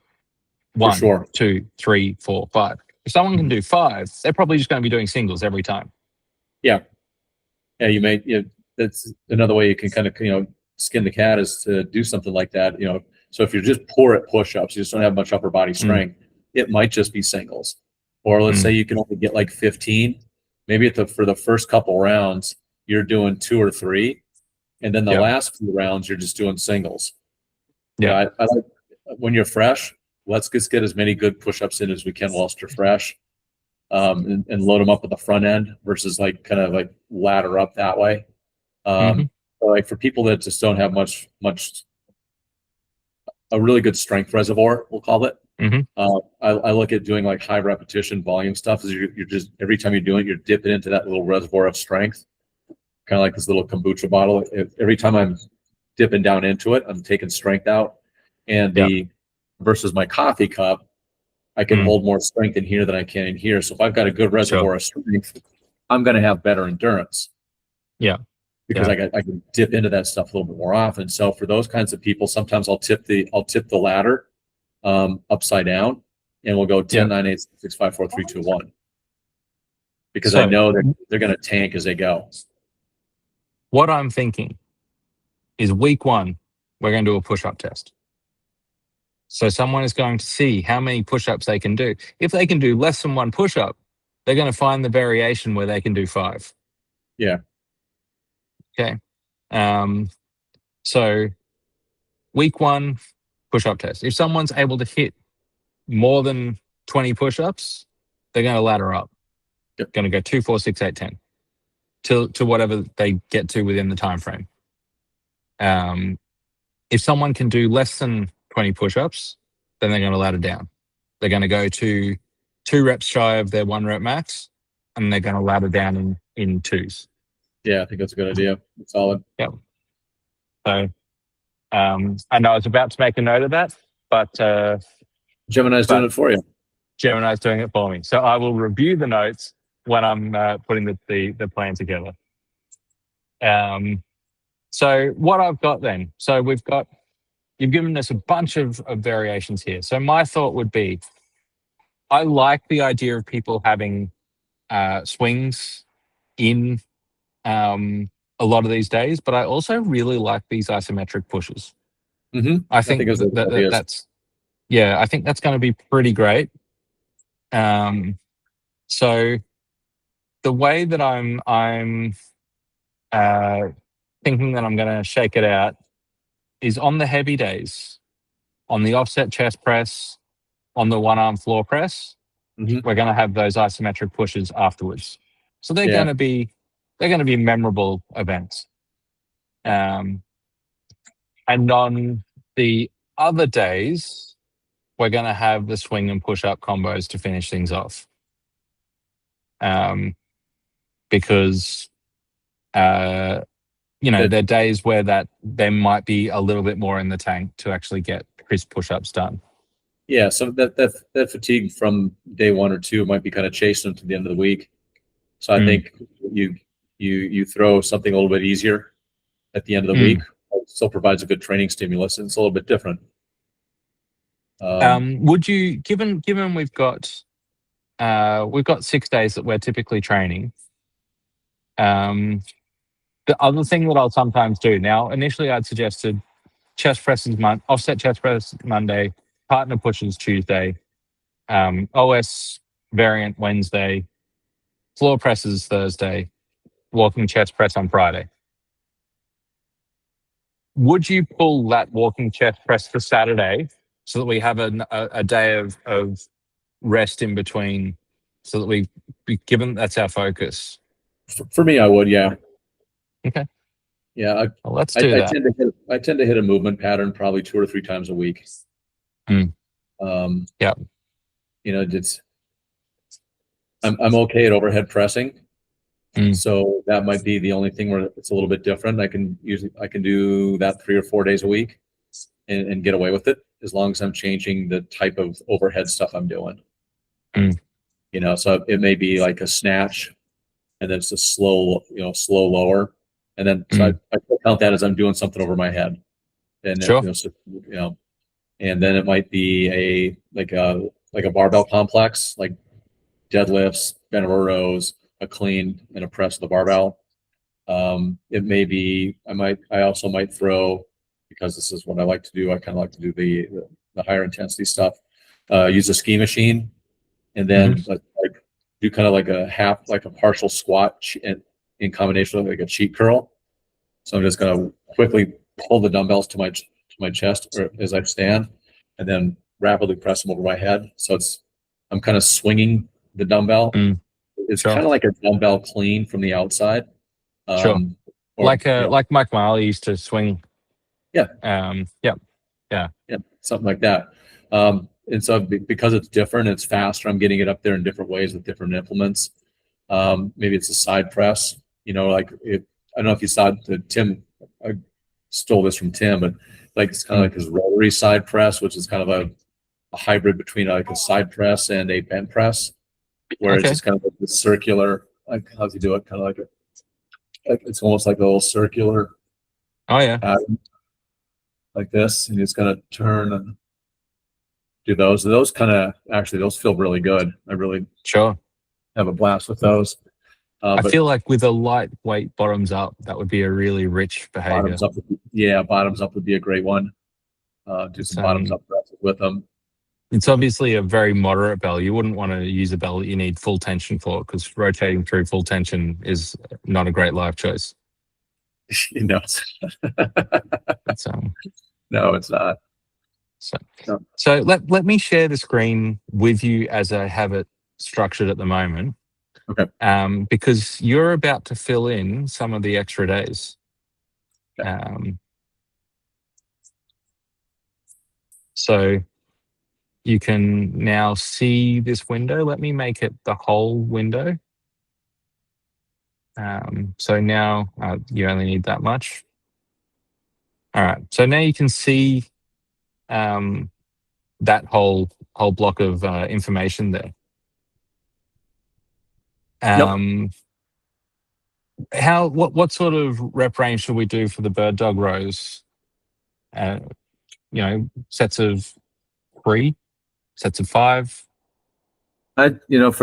1, 2, 3, 4, 5. If someone can do 5, they're probably just going to be doing singles every time. Yeah. Yeah, that's another way you can kind of, skin the cat, is to do something like that. So if you're just poor at push-ups, you just don't have much upper body strength, it might just be singles. Or let's say you can only get like 15. Maybe for the first couple rounds, you're doing 2 or 3. And then the last few rounds, you're just doing singles. Yeah. I like, when you're fresh, let's just get as many good push-ups in as we can whilst you're fresh. And load them up at the front end versus like kind of like ladder up that way. Like for people that just don't have much a really good strength reservoir, we'll call it. I look at doing like high repetition volume stuff. Is you're just, every time you're doing it, you're dipping into that little reservoir of strength, kind of like this little kombucha bottle. Every time I'm dipping down into it, I'm taking strength out. And versus my coffee cup, I can hold more strength in here than I can in here. So if I've got a good reservoir of strength, I'm going to have better endurance. Yeah. Because I can dip into that stuff a little bit more often. So for those kinds of people, sometimes I'll tip the ladder upside down, and we'll go 10, 9, 8, 6, 5, 4, 3, 2, 1. Because I know they're going to tank as they go. What I'm thinking is week 1, we're going to do a push-up test. So someone is going to see how many push-ups they can do. If they can do less than 1 push-up, they're going to find the variation where they can do 5. Yeah. Okay. So week 1, push-up test. If someone's able to hit more than 20 push-ups, they're going to ladder up. Going to go 2, 4, 6, 8, 10 to whatever they get to within the time frame. If someone can do less than 20 push-ups, then they're going to ladder down. They're going to go to 2 reps shy of their 1 rep max, and they're going to ladder down in 2s. Yeah, I think that's a good idea. It's solid. Yeah. So I know I was about to make a note of that, but Gemini's doing it for you. Gemini's doing it for me. So I will review the notes when I'm putting the plan together. So what I've got then, so we've got you've given us a bunch of variations here. So my thought would be, I like the idea of people having swings in a lot of these days, but I also really like these isometric pushes. I think think it's a good idea. I think that's going to be pretty great. So the way that I'm thinking that I'm going to shake it out is on the heavy days, on the offset chest press, on the one arm floor press, we're going to have those isometric pushes afterwards. So they're going to be memorable events. And on the other days, we're going to have the swing and push up combos to finish things off. Because there are days where there might be a little bit more in the tank to actually get crisp push-ups done. Yeah, so that fatigue from day 1 or 2 might be kind of chasing them to the end of the week. So I think you throw something a little bit easier at the end of the week. It still provides a good training stimulus, and it's a little bit different. Would you, given we've got 6 days that we're typically training, the other thing that I'll sometimes do now, initially I'd suggested chest presses, offset chest press Monday, partner pushes Tuesday, OS variant Wednesday, floor presses Thursday, walking chest press on Friday. Would you pull that walking chest press for Saturday so that we have a day of rest in between, so that given that's our focus? For me, I would, yeah. Okay. Yeah, well, let's do that. I tend to hit a movement pattern probably 2 or 3 times a week. Yeah. I'm okay at overhead pressing. So that might be the only thing where it's a little bit different. I can do that 3 or 4 days a week and get away with it, as long as I'm changing the type of overhead stuff I'm doing. So it may be like a snatch, and then it's a slow lower, and then so I count that as I'm doing something over my head, and sure. And then it might be like a barbell complex, like deadlifts, bent over rows, a clean, and a press of the barbell. It may be I also might throw, because this is what I like to do. I kind of like to do the higher intensity stuff. Use a ski machine, and then do kind of like a partial squat in combination with like a cheat curl. So I'm just gonna quickly pull the dumbbells to my chest or as I stand, and then rapidly press them over my head. So I'm kind of swinging the dumbbell. It's kind of like a dumbbell clean from the outside. Sure. Like Mike Marley used to swing. Yeah. Yeah. Something like that. And so because it's different, it's faster. I'm getting it up there in different ways with different implements. Maybe it's a side press. I don't know if you saw Tim. I stole this from Tim, but it's kind of like his rotary side press, which is kind of a hybrid between like a side press and a bent press, where it's just kind of like the circular. Like, how does he do it? Kind of like it's almost like a little circular. Oh yeah. Like this, and he's gonna turn and do those. Those feel really good. I really have a blast with those. I feel like with a lightweight bottoms up, that would be a really rich behavior. Bottoms up would be a great one. Do some bottoms up presses with them. It's obviously a very moderate bell. You wouldn't want to use a bell that you need full tension for, because rotating through full tension is not a great life choice. No, it's not. So let me share the screen with you as I have it structured at the moment. Okay. Because you're about to fill in some of the extra days. Okay. So you can now see this window. Let me make it the whole window. So now you only need that much. All right. So now you can see that whole block of information there. What sort of rep range should we do for the bird dog rows? sets of 3, sets of 5? For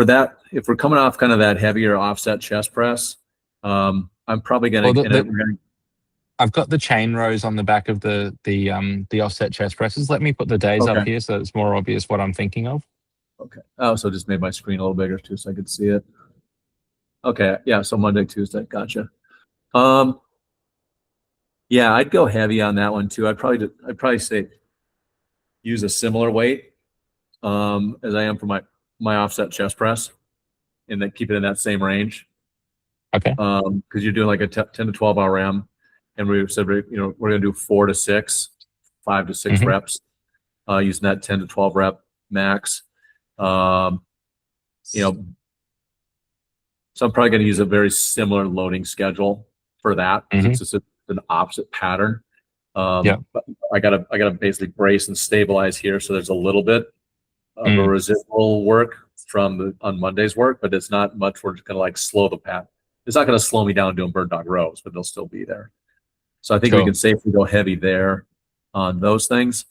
that, if we're coming off kind of that heavier offset chest press, I'm probably Well, gonna. I've got the chain rows on the back of the offset chest presses. Let me put the days up Okay. here so it's more obvious what I'm thinking of. Okay. Oh, so just made my screen a little bigger too, so I could see it. Okay. Yeah. So Monday, Tuesday. Gotcha. Yeah, I'd go heavy on that one too. I'd probably say use a similar weight as I am for my offset chest press, and then keep it in that same range. Okay. Because you're doing like a 10 to 12 RM, and we said we're gonna do 4 to 6, 5 to 6 reps, using that 10 to 12 rep max. So I'm probably going to use a very similar loading schedule for that, because it's just an opposite pattern. But I gotta basically brace and stabilize here, so there's a little bit of a residual work on Monday's work, but it's not much. We're just going to like slow the path. It's not going to slow me down doing bird dog rows, but they'll still be there. So I think we can safely go heavy there on those things.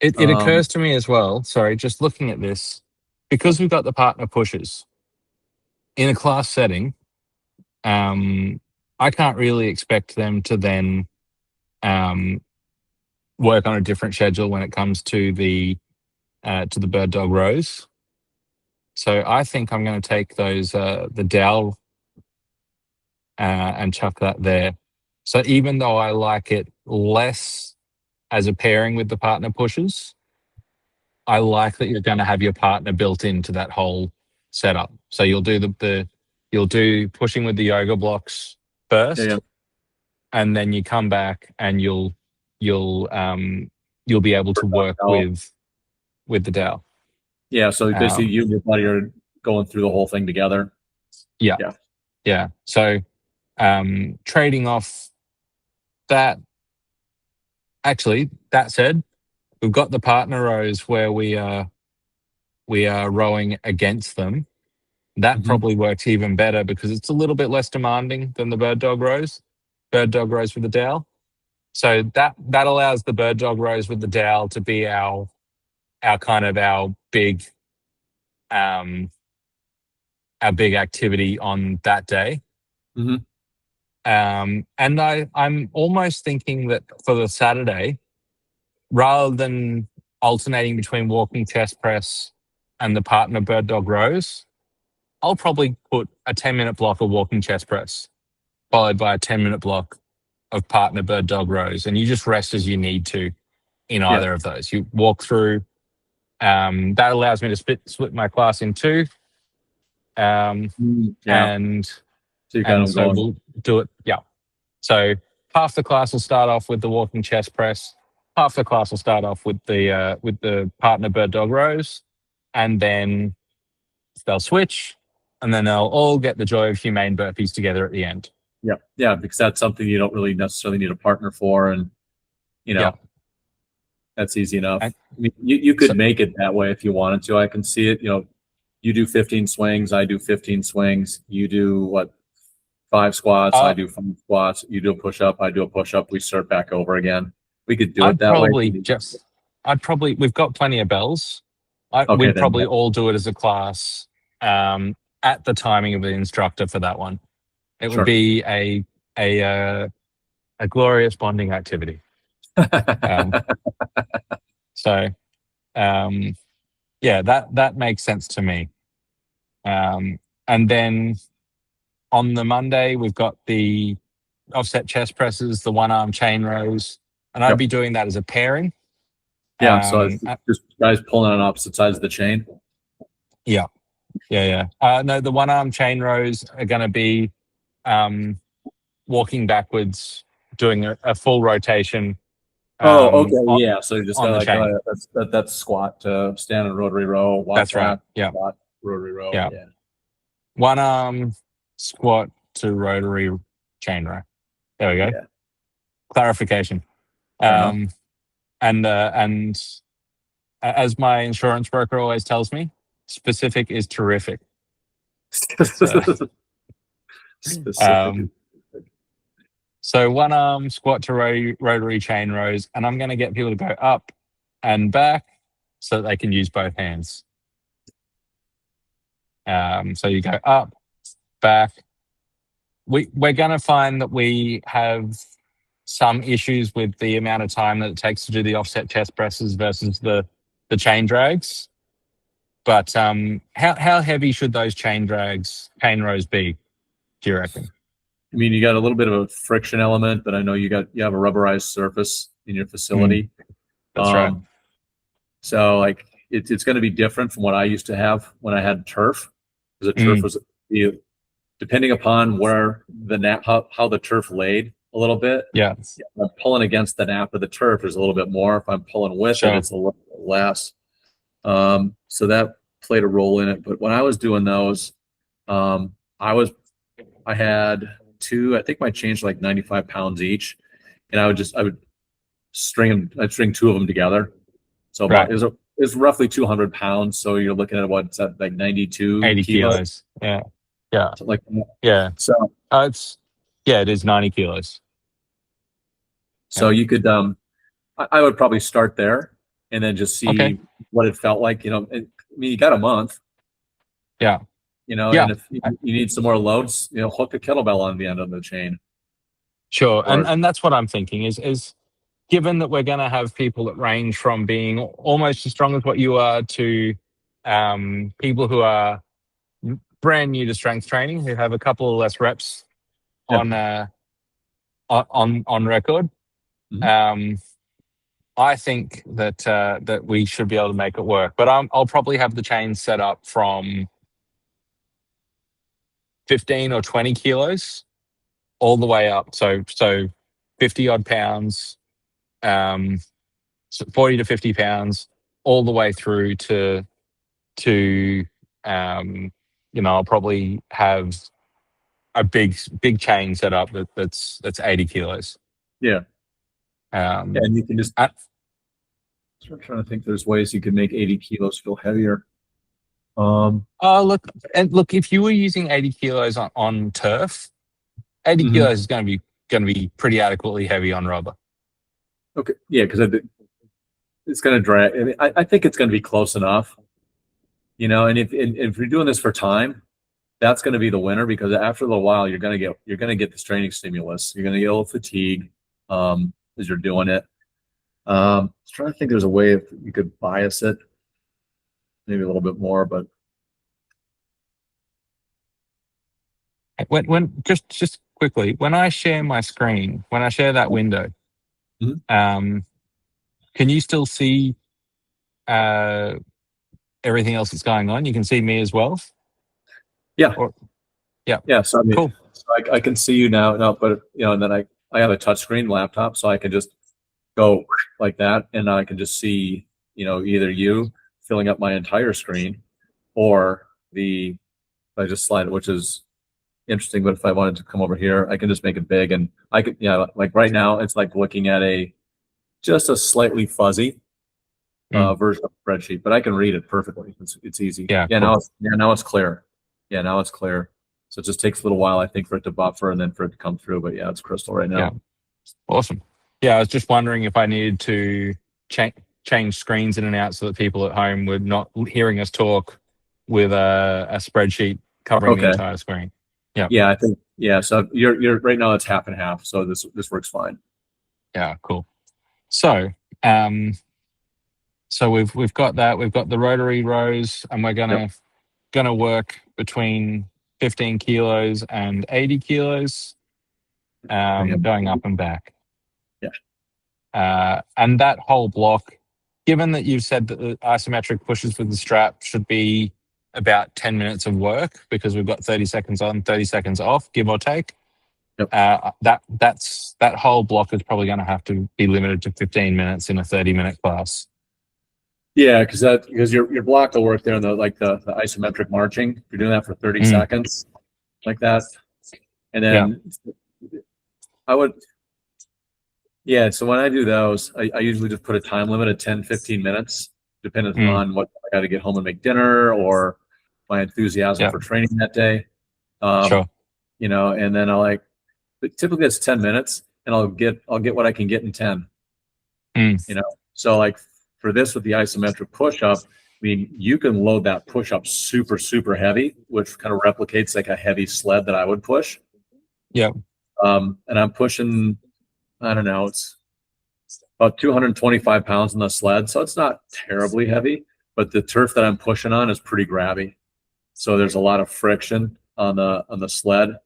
It occurs to me as well, sorry, just looking at this, because we've got the partner pushes in a class setting, I can't really expect them to then work on a different schedule when it comes to the bird dog rows. So I think I'm going to take those the Dowel and chuck that there. So even though I like it less as a pairing with the partner pushes, I like that you're going to have your partner built into that whole setup. So you'll do you'll do pushing with the yoga blocks first, and then you come back and you'll be able to work with the Dowel. Yeah. So basically, you and your buddy are going through the whole thing together. Yeah. So trading off that. Actually, that said, we've got the partner rows where we are rowing against them. That probably works even better because it's a little bit less demanding than the bird dog rows with the Dowel. So that allows the bird dog rows with the Dowel to be our big activity on that day. And I'm almost thinking that for the Saturday, rather than alternating between walking chest press and the partner bird dog rows, I'll probably put a 10-minute block of walking chest press, followed by a 10-minute block of partner bird dog rows. And you just rest as you need to in either of those. You walk through. That allows me to split my class in 2. And so you kind of we'll do it. Yeah. So half the class will start off with the walking chest press. Half the class will start off with the partner bird dog rows, and then they'll switch, and then they'll all get the joy of humane burpees together at the end. Yeah, because that's something you don't really necessarily need a partner for, and that's easy enough. I mean, you could make it that way if you wanted to. I can see it. You do 15 swings, I do 15 swings. You do 5 squats, I do 5 squats. You do a push up, I do a push up. We start back over again. We could do it that way. We've got plenty of bells. We'd probably all do it as a class at the timing of the instructor for that one. It would be a glorious bonding activity. That makes sense to me. And then on the Monday, we've got the offset chest presses, the one-arm chain rows, and I'd be doing that as a pairing. So it's just guys pulling on opposite sides of the chain. No, the one-arm chain rows are going to be walking backwards, doing a full rotation. So you just got that's squat to stand in rotary row. That's right. Squat, rotary row. Yeah. One arm squat to rotary chain row. There we go. Yeah. Clarification. And as my insurance broker always tells me, specific is terrific. Specific. So one arm squat to rotary chain rows, and I'm going to get people to go up and back so that they can use both hands. So you go up, back. We're going to find that we have some issues with the amount of time that it takes to do the offset chest presses versus the chain drags. But how heavy should those chain rows be, do you reckon? I mean, you got a little bit of a friction element, but I know you have a rubberized surface in your facility. That's right. So like it's going to be different from what I used to have when I had turf, because the turf was, depending upon where the how the turf laid a little bit. Yeah. If I'm pulling against the nap of the turf, there's a little bit more. If I'm pulling with it, it's a little bit less. So that played a role in it. But when I was doing those, I had two, I think my chains were like 95 pounds each. And I would string two of them together. So right. it was roughly 200 pounds. So you're looking at what's that, like 80 kilos. Yeah. Yeah. Something like that. Yeah. So it is 90 kilos. So you could, I would probably start there and then just see what it felt like. I mean, you got a month. Yeah. And if you need some more loads, hook a kettlebell on the end of the chain. Sure. And that's what I'm thinking is given that we're going to have people that range from being almost as strong as what you are to people who are brand new to strength training, who have a couple of less reps on record. Mm-hmm. I think that we should be able to make it work. But I'll probably have the chain set up from 15 or 20 kilos all the way up. So 50 odd pounds, 40 to 50 pounds, all the way through to I'll probably have a big chain set up that's 80 kilos. Yeah. And you can just, I'm trying to think there's ways you could make 80 kilos feel heavier. Look, if you were using 80 kilos on turf, 80 kilos is going to be pretty adequately heavy on rubber. Okay. Yeah. Cause it's going to drag. I mean, I think it's going to be close enough, and if you're doing this for time, that's going to be the winner, because after a little while, you're going to get the training stimulus. You're going to get a little fatigue, as you're doing it. I was trying to think there's a way if you could bias it maybe a little bit more, but when just quickly, when I share my screen, when I share that window, can you still see everything else that's going on? You can see me as well. Yeah. Yeah. So I mean, cool. So I can see you now. No, but and then I have a touchscreen laptop, so I can just go like that, and I can just see either you filling up my entire screen, or I just slide it, which is interesting. But if I wanted to come over here, I can just make it big, and I could like right now it's like looking at just a slightly fuzzy version of the spreadsheet, but I can read it perfectly. It's easy. Yeah. Cool. Now it's clear. Yeah, now it's clear. So it just takes a little while, I think, for it to buffer and then for it to come through. But yeah, it's crystal right now. Yeah. Awesome. Yeah, I was just wondering if I needed to change screens in and out so that people at home were not hearing us talk with a spreadsheet covering the entire screen. Yeah. Yeah, I think so you're right now it's half and half. So this works fine. Yeah, cool. So we've got that. We've got the rotary rows, and we're gonna work between 15 kilos and 80 kilos, going up and back. Yeah. And that whole block, given that you've said that the isometric pushes with the strap should be about 10 minutes of work, because we've got 30 seconds on, 30 seconds off, give or take. Yep. That whole block is probably going to have to be limited to 15 minutes in a 30-minute class. Yeah, because your block will work there in the isometric marching. You're doing that for 30 seconds, like that, and then I would. Yeah, so when I do those, I usually just put a time limit of 10, 15 minutes, depending on what I got to get home and make dinner, or my enthusiasm for training that day. Sure. And then but typically it's 10 minutes, and I'll get what I can get in 10. Mm. So like for this with the isometric push-up, I mean, you can load that push-up super, super heavy, which kind of replicates like a heavy sled that I would push. Yeah. And I'm pushing, I don't know, it's about 225 pounds on the sled. So it's not terribly heavy, but the turf that I'm pushing on is pretty grabby. So there's a lot of friction on the sled.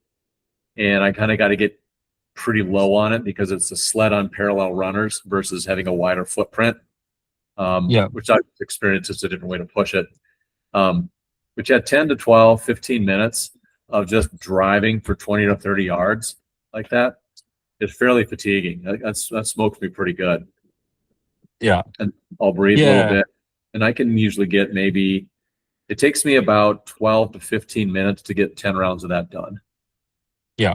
And I kind of got to get pretty low on it because it's a sled on parallel runners versus having a wider footprint. Which I've experienced is a different way to push it. But yeah, 10 to 12, 15 minutes of just driving for 20 to 30 yards like that is fairly fatiguing. That smokes me pretty good. Yeah. And I'll breathe a little bit. And I can usually get it takes me about 12 to 15 minutes to get 10 rounds of that done. Yeah.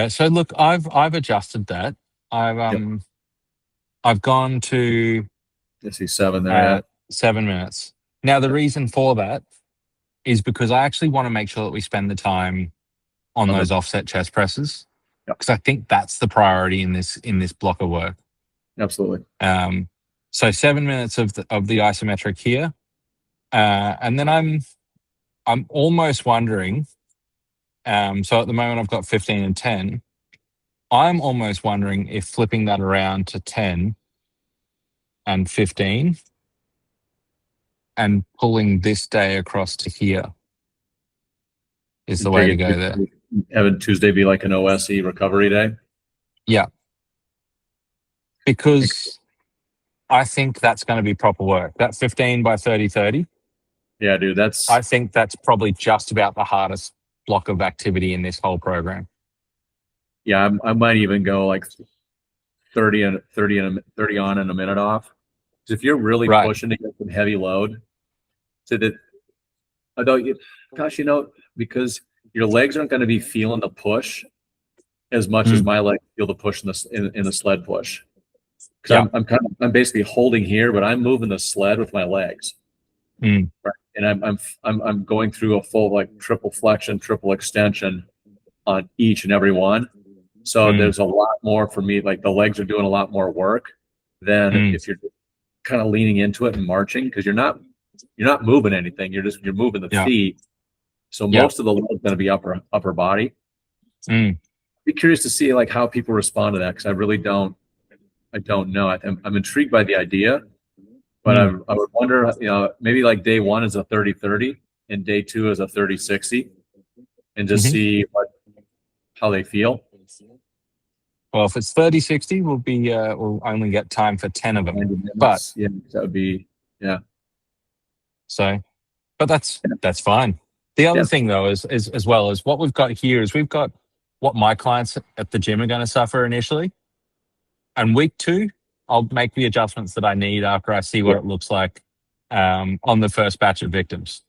So look, I've adjusted that. I've gone to I see 7 there. 7 minutes. Now the reason for that is because I actually want to make sure that we spend the time on those offset chest presses, because I think that's the priority in this block of work. Absolutely. So 7 minutes of the isometric here, and then I'm almost wondering. So at the moment I've got 15 and 10. I'm almost wondering if flipping that around to 10 and 15 and pulling this day across to here is the way to go there. Having Tuesday be like an OSE recovery day? Yeah. Because I think that's going to be proper work. That 15 by 30. Yeah, dude, I think that's probably just about the hardest block of activity in this whole program. Yeah, I might even go like 30 on and a minute off. If you're really pushing to get some heavy load because your legs aren't going to be feeling the push as much as my legs feel the push in the sled push. Because I'm basically holding here, but I'm moving the sled with my legs. Right? And I'm going through a full like triple flexion, triple extension on each and every one. So there's a lot more for me. Like the legs are doing a lot more work than if you're kind of leaning into it and marching, because you're not moving anything. You're moving the feet. So most of the load is going to be upper body. Be curious to see like how people respond to that, because I really don't know. I'm intrigued by the idea, but I would wonder, maybe like day 1 is a 30-30 and day 2 is a 30-60, and just see how they feel. Well, if it's 30-60, we'll only get time for 10 of them. But yeah, that would be So, but that's fine. The other thing though is as well as what we've got here is we've got what my clients at the gym are going to suffer initially, and week 2 I'll make the adjustments that I need after I see what it looks like on the first batch of victims.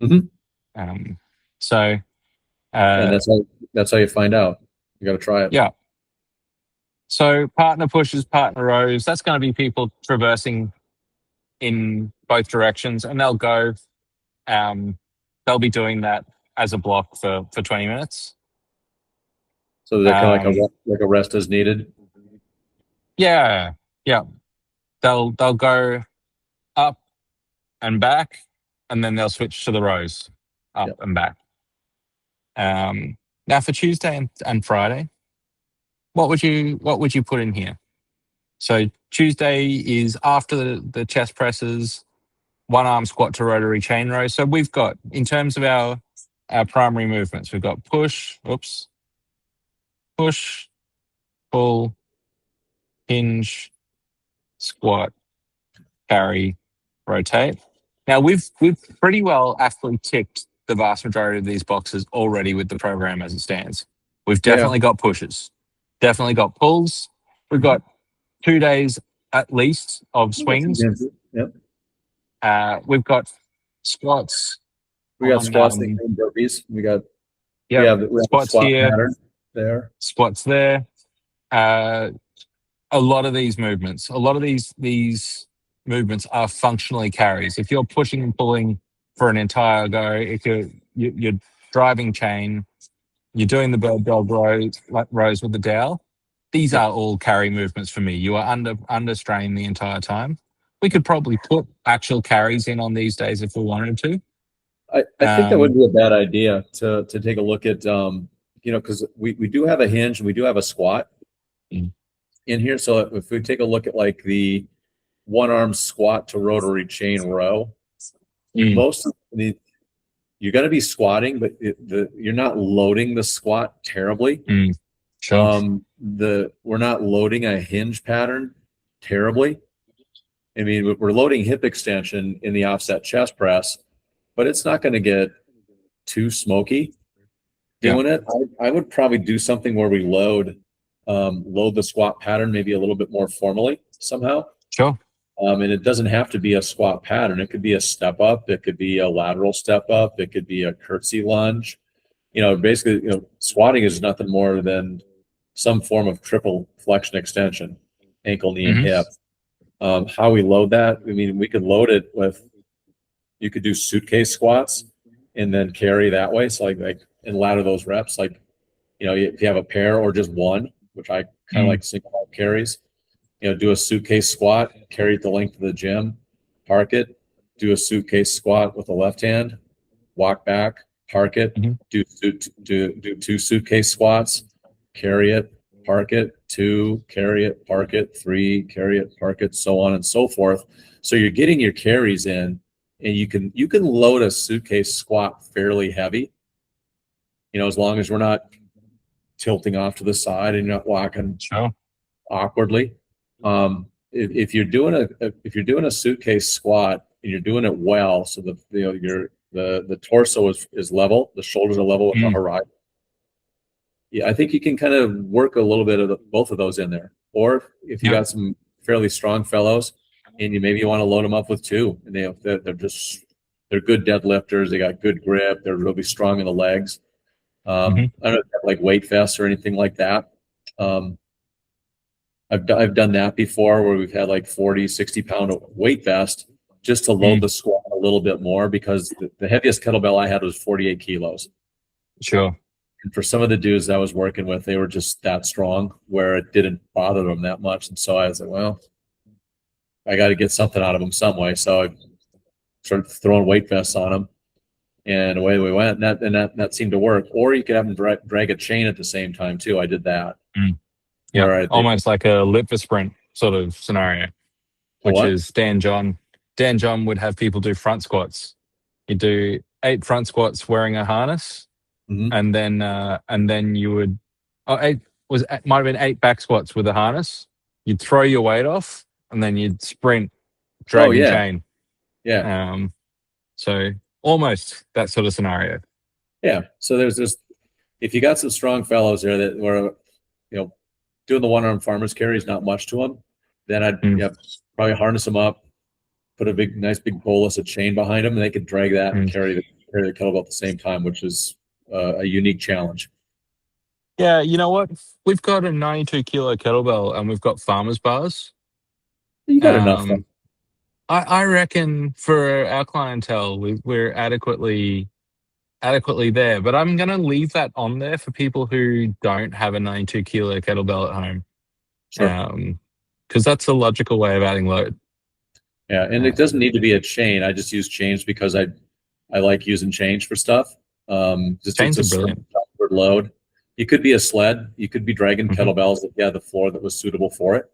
And that's how you find out. You got to try it. Yeah. So partner pushes, partner rows, that's going to be people traversing in both directions, and they'll be doing that as a block for 20 minutes. So they're kind of like a rest as needed. Yeah. They'll go up and back, and then they'll switch to the rows up and back. Now for Tuesday and Friday, what would you put in here? So Tuesday is after the chest presses, 1 arm squat to rotary chain row. So we've got, in terms of our primary movements, we've got push, pull, hinge, squat, carry, rotate. Now we've pretty well actually ticked the vast majority of these boxes already with the program as it stands. We've definitely got pushes, definitely got pulls. We've got 2 days at least of swings. We've got squats. We got squats and burpees. We got squats squat here, there. Squats there. A lot of these movements are functionally carries. If you're pushing and pulling for an entire go, if you're driving chain, You're doing the bird dog rows with the dowel. These Yep. are all carry movements for me. You are under strain the entire time. We could probably put actual carries in on these days if we wanted to. I think that would be a bad idea to take a look at, because we do have a hinge and we do have a squat Mm. in here. So if we take a look at like the one arm squat to rotary chain row, most of the you're going to be squatting, but you're not loading the squat terribly. Sure. We're not loading a hinge pattern terribly. I mean, we're loading hip extension in the offset chest press, but it's not going to get too smoky doing it. I would probably do something where we load the squat pattern maybe a little bit more formally somehow. Sure. And it doesn't have to be a squat pattern. It could be a step up. It could be a lateral step up. It could be a curtsy lunge. Basically, squatting is nothing more than some form of triple flexion extension, ankle, knee, and hip. How we load that, I mean, we could load it with, you could do suitcase squats and then carry that way. So like and ladder those reps, like, if you have a pair or just one, which I kind of like single out carries, do a suitcase squat, carry it the length of the gym, park it, do a suitcase squat with the left hand, walk back, park it, do two suitcase squats, carry it, park it, 2, carry it, park it, 3, carry it, park it, so on and so forth. So you're getting your carries in, and you can load a suitcase squat fairly heavy, as long as we're not tilting off to the side and you're not walking awkwardly. If you're doing a suitcase squat and you're doing it well, so the torso is level, the shoulders are level with the horizon. Yeah, I think you can kind of work a little bit of both of those in there. Or if you got some fairly strong fellows, and you want to load them up with 2, and they're good deadlifters. They got good grip. They're really strong in the legs. I don't know, like weight vests or anything like that. I've done that before, where we've had like 40, 60 pound weight vest just to load the squat a little bit more, because the heaviest kettlebell I had was 48 kilos. Sure. And for some of the dudes I was working with, they were just that strong where it didn't bother them that much. And so I was like, well, I got to get something out of them some way. So I started throwing weight vests on them, and away we went. And that seemed to work. Or you could have them drag a chain at the same time too. I did that. Yeah, almost like a lip for sprint sort of scenario, which is Dan John. Dan John would have people do front squats. You do 8 front squats wearing a harness, and then you would might have been 8 back squats with a harness. You'd throw your weight off, and then you'd sprint, dragging chain. Yeah. So almost that sort of scenario. Yeah. So there's this. If you got some strong fellows there that were, doing the one arm farmer's carry is not much to them, then I'd probably harness them up, put a nice big bolus of chain behind them, and they could drag that and carry the kettlebell at the same time, which is a unique challenge. Yeah, you know what? We've got a 92 kilo kettlebell and we've got farmer's bars. You got enough. I reckon for our clientele, we're adequately there. But I'm going to leave that on there for people who don't have a 92 kilo kettlebell at home. Sure. Because that's a logical way of adding load. Yeah, and it doesn't need to be a chain. I just use chains because I like using chains for stuff. Chains are brilliant. Load. You could be a sled. You could be dragging kettlebells if you had the floor that was suitable for it.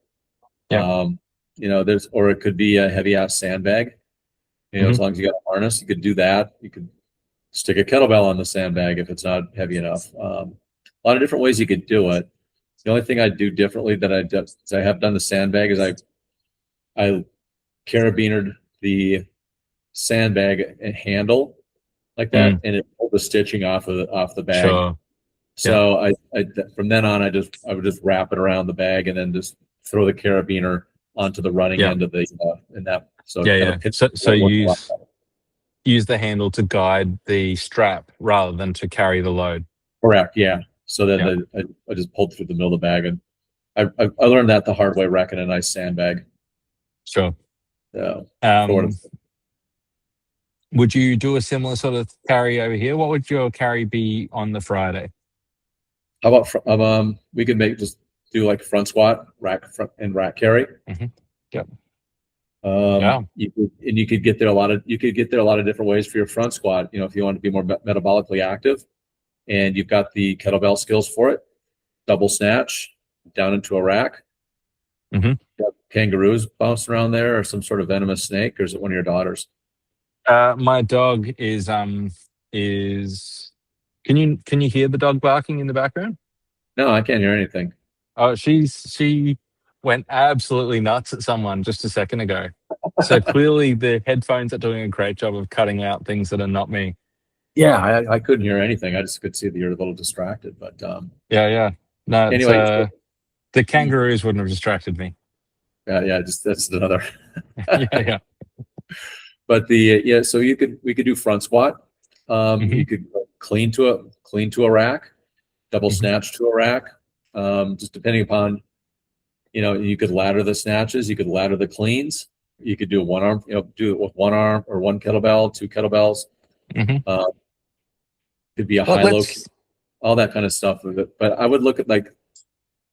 Yeah. Or it could be a heavy ass sandbag. As long as you got a harness, you could do that. You could stick a kettlebell on the sandbag if it's not heavy enough. A lot of different ways you could do it. The only thing I do differently that I have done the sandbag is I carabinered the sandbag and handle like that, and it pulled the stitching off the bag. Sure. So I from then on I would just wrap it around the bag and then just throw the carabiner onto the running end of the and that. So so use the handle to guide the strap rather than to carry the load. Correct. Yeah. So then I just pulled through the middle of the bag, and I learned that the hard way, wrecking a nice sandbag. Sure. So, would you do a similar sort of carry over here? What would your carry be on the Friday? How about we could just do like front squat, rack carry. Mm-hmm. Yep. Yeah. You could get there a lot of different ways for your front squat. If you want to be more metabolically active, and you've got the kettlebell skills for it, double snatch down into a rack. Mm-hmm. Kangaroos bouncing around there, or some sort of venomous snake, or is it one of your daughters? My dog is can you hear the dog barking in the background? No, I can't hear anything. Oh, she went absolutely nuts at someone just a second ago. So clearly the headphones are doing a great job of cutting out things that are not me. Yeah, I couldn't hear anything. I just could see that you're a little distracted. But Yeah. No, it's anyway, the kangaroos wouldn't have distracted me. yeah, just that's another. Yeah. But so we could do front squat. Mm-hmm. You could clean to a rack, double Mm-hmm. snatch to a rack. Just depending upon, you could ladder the snatches, you could ladder the cleans, you could do one arm, do it with one arm or one kettlebell, two kettlebells. Mm-hmm. Could be a Well, high low, all that kind of stuff with it. But I would look at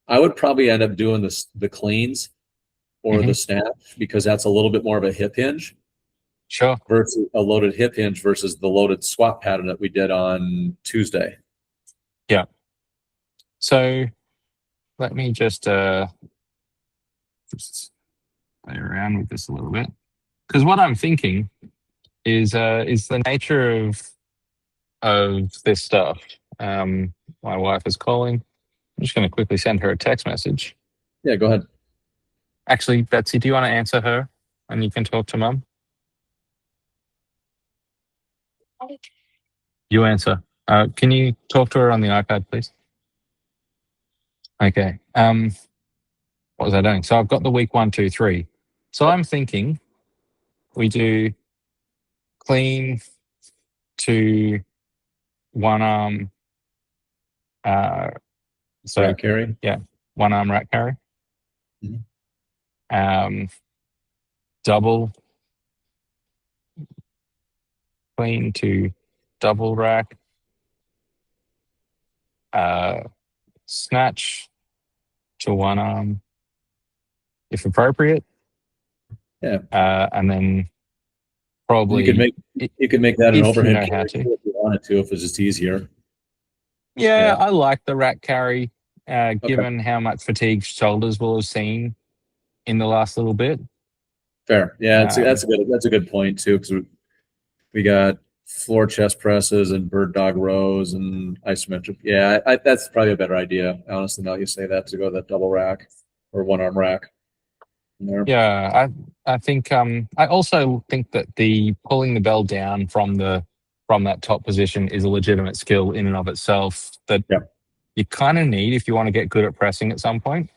I would probably end up doing the cleans or mm-hmm. the snatch, because that's a little bit more of a hip hinge. Sure. Versus a loaded hip hinge versus the loaded squat pattern that we did on Tuesday. Yeah. So let me just play around with this a little bit, because what I'm thinking is the nature of this stuff. My wife is calling. I'm just going to quickly send her a text message. Yeah, go ahead. Actually, Betsy, do you want to answer her and you can talk to Mum? You answer. Can you talk to her on the iPad, please? Okay. What was I doing? So I've got the week 1, 2, 3. So I'm thinking we do clean to one arm. So Rack carry. Yeah, one arm rack carry. Mm-hmm. Double clean to double rack. Snatch to one arm, if appropriate. Yeah. And then probably you could make that an if overhead you know carry how to. if you wanted to, if it's just easier. Yeah, I like the rack carry, Okay. given how much fatigue shoulders will have seen in the last little bit. Fair. Yeah, that's a good point too, because we got floor chest presses and bird dog rows and isometric. Yeah, that's probably a better idea, honestly, now you say that, to go that double rack or one arm rack in there. Yeah, I think I also think that the pulling the bell down from that top position is a legitimate skill in and of itself that you kind of need if you want to get good at pressing at some point.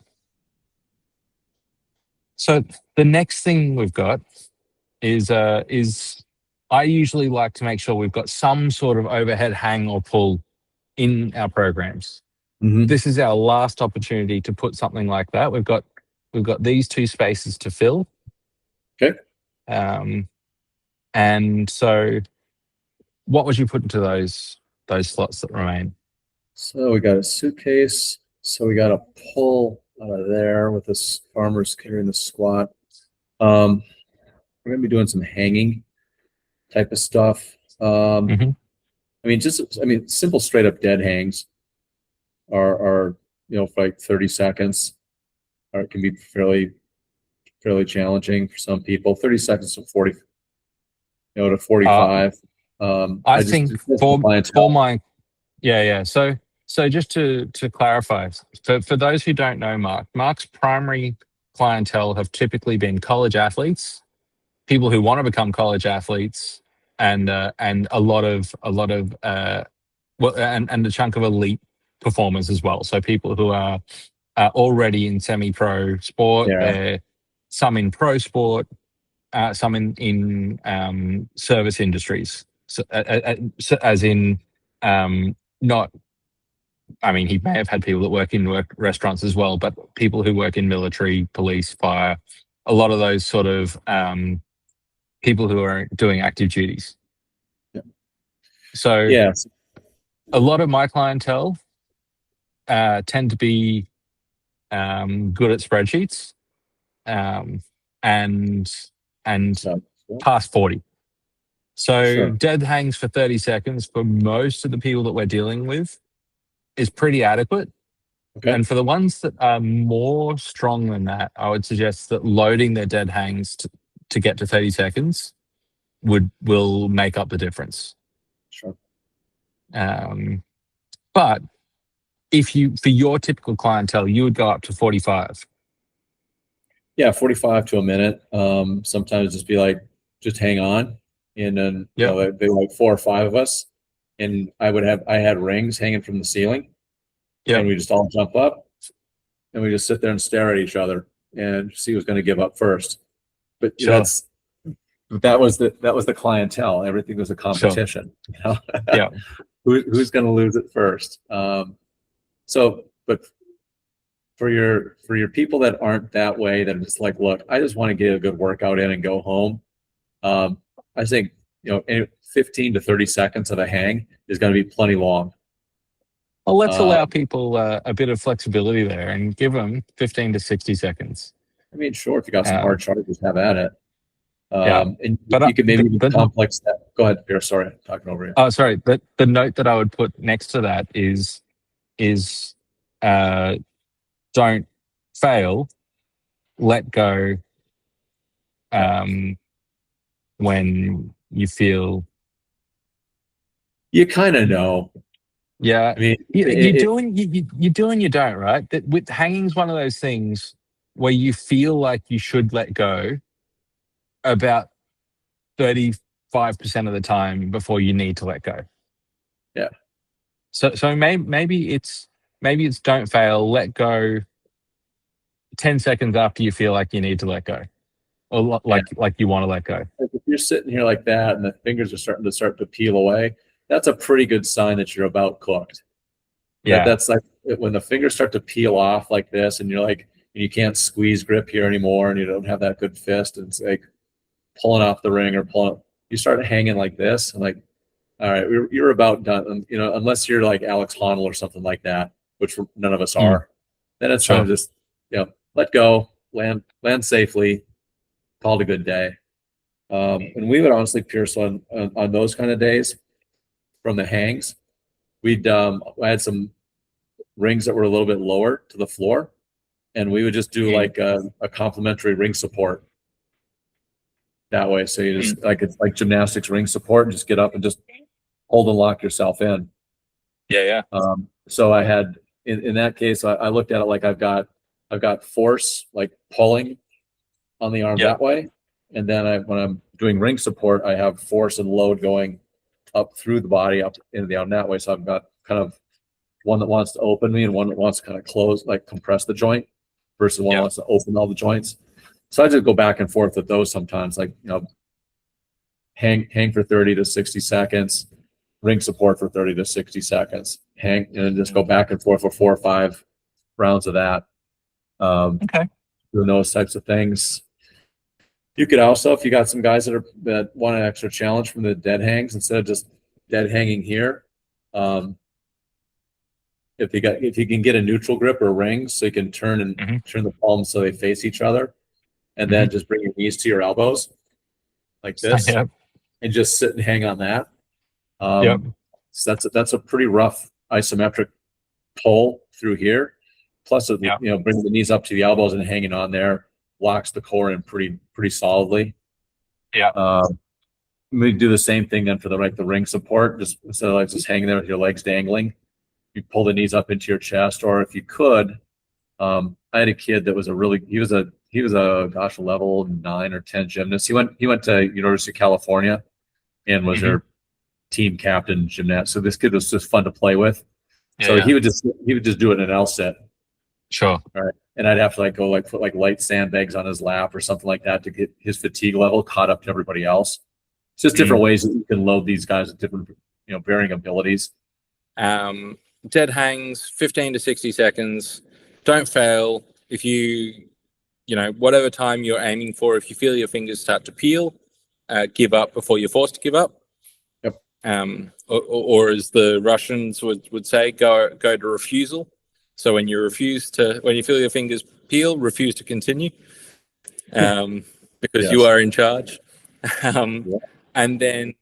So the next thing we've got is I usually like to make sure we've got some sort of overhead hang or pull in our programs. Mm-hmm. This is our last opportunity to put something like that. We've got these two spaces to fill. Okay. And so what would you put into those slots that remain? So we got a suitcase. So we got a pull out of there with this farmer's carrying the squat. We're gonna be doing some hanging type of stuff. Mm-hmm. Simple straight up dead hangs are for like 30 seconds, or it can be fairly challenging for some people. 30 seconds to 40, to 45. I think for my So just to clarify, for those who don't know Mark's primary clientele have typically been college athletes, people who want to become college athletes, and a lot of and a chunk of elite performers as well. So people who are already in semi-pro sport, some in pro sport, some in service industries. So, as in not. I mean, he may have had people that work in restaurants as well, but people who work in military, police, fire, a lot of those sort of people who are doing active duties. Yeah. So a lot of my clientele tend to be good at spreadsheets, and So, past 40. So sure. dead hangs for 30 seconds for most of the people that we're dealing with is pretty adequate. Okay. And for the ones that are more strong than that, I would suggest that loading their dead hangs to get to 30 seconds will make up the difference. Sure. But if you, for your typical clientele, you would go up to 45. Yeah, 45 to a minute. Sometimes just be like, just hang on. And then, Yep. they like 4 or 5 of us. And I had rings hanging from the ceiling, and Yep. we just all jump up and we just sit there and stare at each other and see who's going to give up first. But Sure. that was the clientele. Everything was a Sure. competition. Yeah. Who's going to lose it first? But for your people that aren't that way, that are just like, look, I just want to get a good workout in and go home. I think 15 to 30 seconds of a hang is going to be plenty long. Well, let's allow people a bit of flexibility there and give them 15 to 60 seconds. I mean, sure, if you got some hard charges, have at it. Yeah. And But you can maybe even complex that. Go ahead, Piers. Sorry, I'm talking over you. Oh, sorry. But the note that I would put next to that is don't fail, let go when you feel. You kind of know. Yeah. I mean, you do and you don't, right? That with hanging's one of those things where you feel like you should let go about 35% of the time before you need to let go. Yeah. So maybe it's don't fail, let go 10 seconds after you feel like you need to let go, or like you want to let go. If you're sitting here like that and the fingers are starting to peel away, that's a pretty good sign that you're about cooked. Yeah. That's like when the fingers start to peel off like this, and you're like, you can't squeeze grip here anymore, and you don't have that good fist, and it's like pulling off the ring or you start hanging like this, and like, all right, you're about done. Unless you're like Alex Honnold or something like that, which none of us are, then it's time to just let go, land safely, call it a good day. And we would honestly, Pierce, on those kind of days, from the hangs, I had some rings that were a little bit lower to the floor, and we would just do like a complementary ring support that way. So you just it's like gymnastics ring support, and just get up and just hold and lock yourself in. Yeah. So I had in that case, I looked at it like I've got force, like pulling on the arm that way, and then when I'm doing ring support, I have force and load going up through the body up into the arm that way. So I've got kind of one that wants to open me and one that wants to kind of close, like compress the joint, versus one that wants to open all the joints. So I just go back and forth with those sometimes, like, hang for 30 to 60 seconds, ring support for 30 to 60 seconds, hang, and just go back and forth for 4 or 5 rounds of that. Okay. Doing those types of things. You could also, if you got some guys that want an extra challenge from the dead hangs, instead of just dead hanging here, if you can get a neutral grip or ring, so you can turn the palms so they face each other, and then just bring your knees to your elbows like this, and just sit and hang on that. So that's a pretty rough isometric pull through here. Plus, bringing the knees up to the elbows and hanging on there locks the core in pretty solidly. We do the same thing then for the ring support. Just instead of just hanging there with your legs dangling, you pull the knees up into your chest, or if you could, I had a kid that was he was a level 9 or 10 gymnast. He went to University of California and was their team captain gymnast. So this kid was just fun to play with. So he would just do it in an L sit. Sure. All right. And I'd have to put light sandbags on his lap or something like that to get his fatigue level caught up to everybody else. It's just different ways that you can load these guys with different, varying abilities. Dead hangs, 15 to 60 seconds. Don't fail. If whatever time you're aiming for, if you feel your fingers start to peel, give up before you're forced to give up. Yep. Or as the Russians would say, go to refusal. So when you feel your fingers peel, refuse to continue, because Yes. you are in charge. Yeah. And then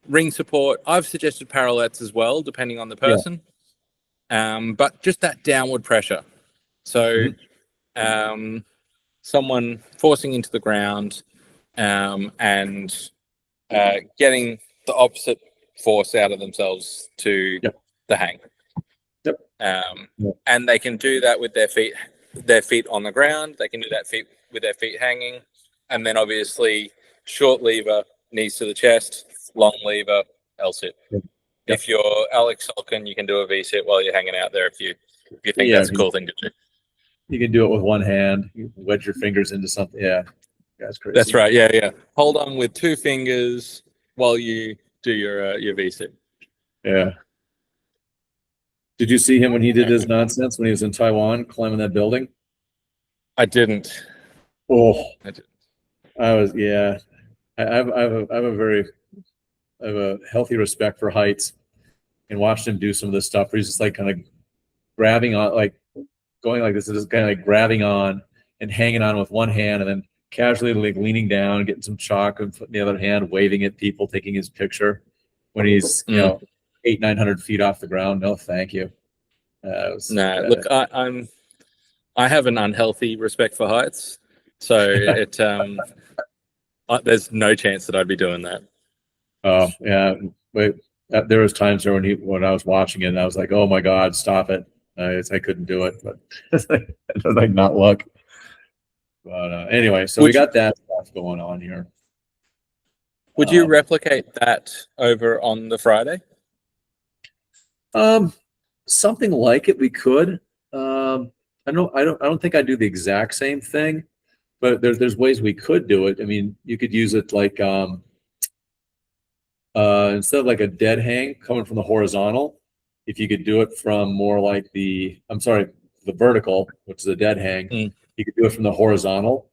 ring support. I've suggested parallettes as well, depending on the person. But just that downward pressure. So someone forcing into the ground and getting the opposite force out of themselves to the hang. Yep. And they can do that with their feet on the ground. They can do that with their feet hanging. And then obviously short lever, knees to the chest, long lever, L-sit. Yep. If you're Alex Salkin, you can do a V-sit while you're hanging out there if you think that's a cool thing to do. You can do it with one hand. You wedge your fingers into something. Yeah. That's crazy. That's right. Yeah. Hold on with two fingers while you do your V-sit. Yeah. Did you see him when he did his nonsense when he was in Taiwan climbing that building? I didn't. Oh, I didn't. I was, yeah. I have a healthy respect for heights, and watched him do some of this stuff where he's just like kind of grabbing on, like going like this, and just kind of like grabbing on and hanging on with one hand, and then casually like leaning down, getting some chalk, and putting the other hand, waving at people, taking his picture when he's 800-900 feet off the ground. No, thank you. Look, I have an unhealthy respect for heights, so there's no chance that I'd be doing that. Oh yeah, but there was times there when I was watching it, and I was like, "Oh my God, stop it!" I couldn't do it, but it's like not luck. But anyway, so we got that stuff going on here. Would you replicate that over on the Friday? Something like it, we could. I don't think I'd do the exact same thing, but there's ways we could do it. I mean, you could use it like instead of like a dead hang coming from the horizontal, if you could do it from more like the vertical, which is a dead hang, you could do it from the horizontal.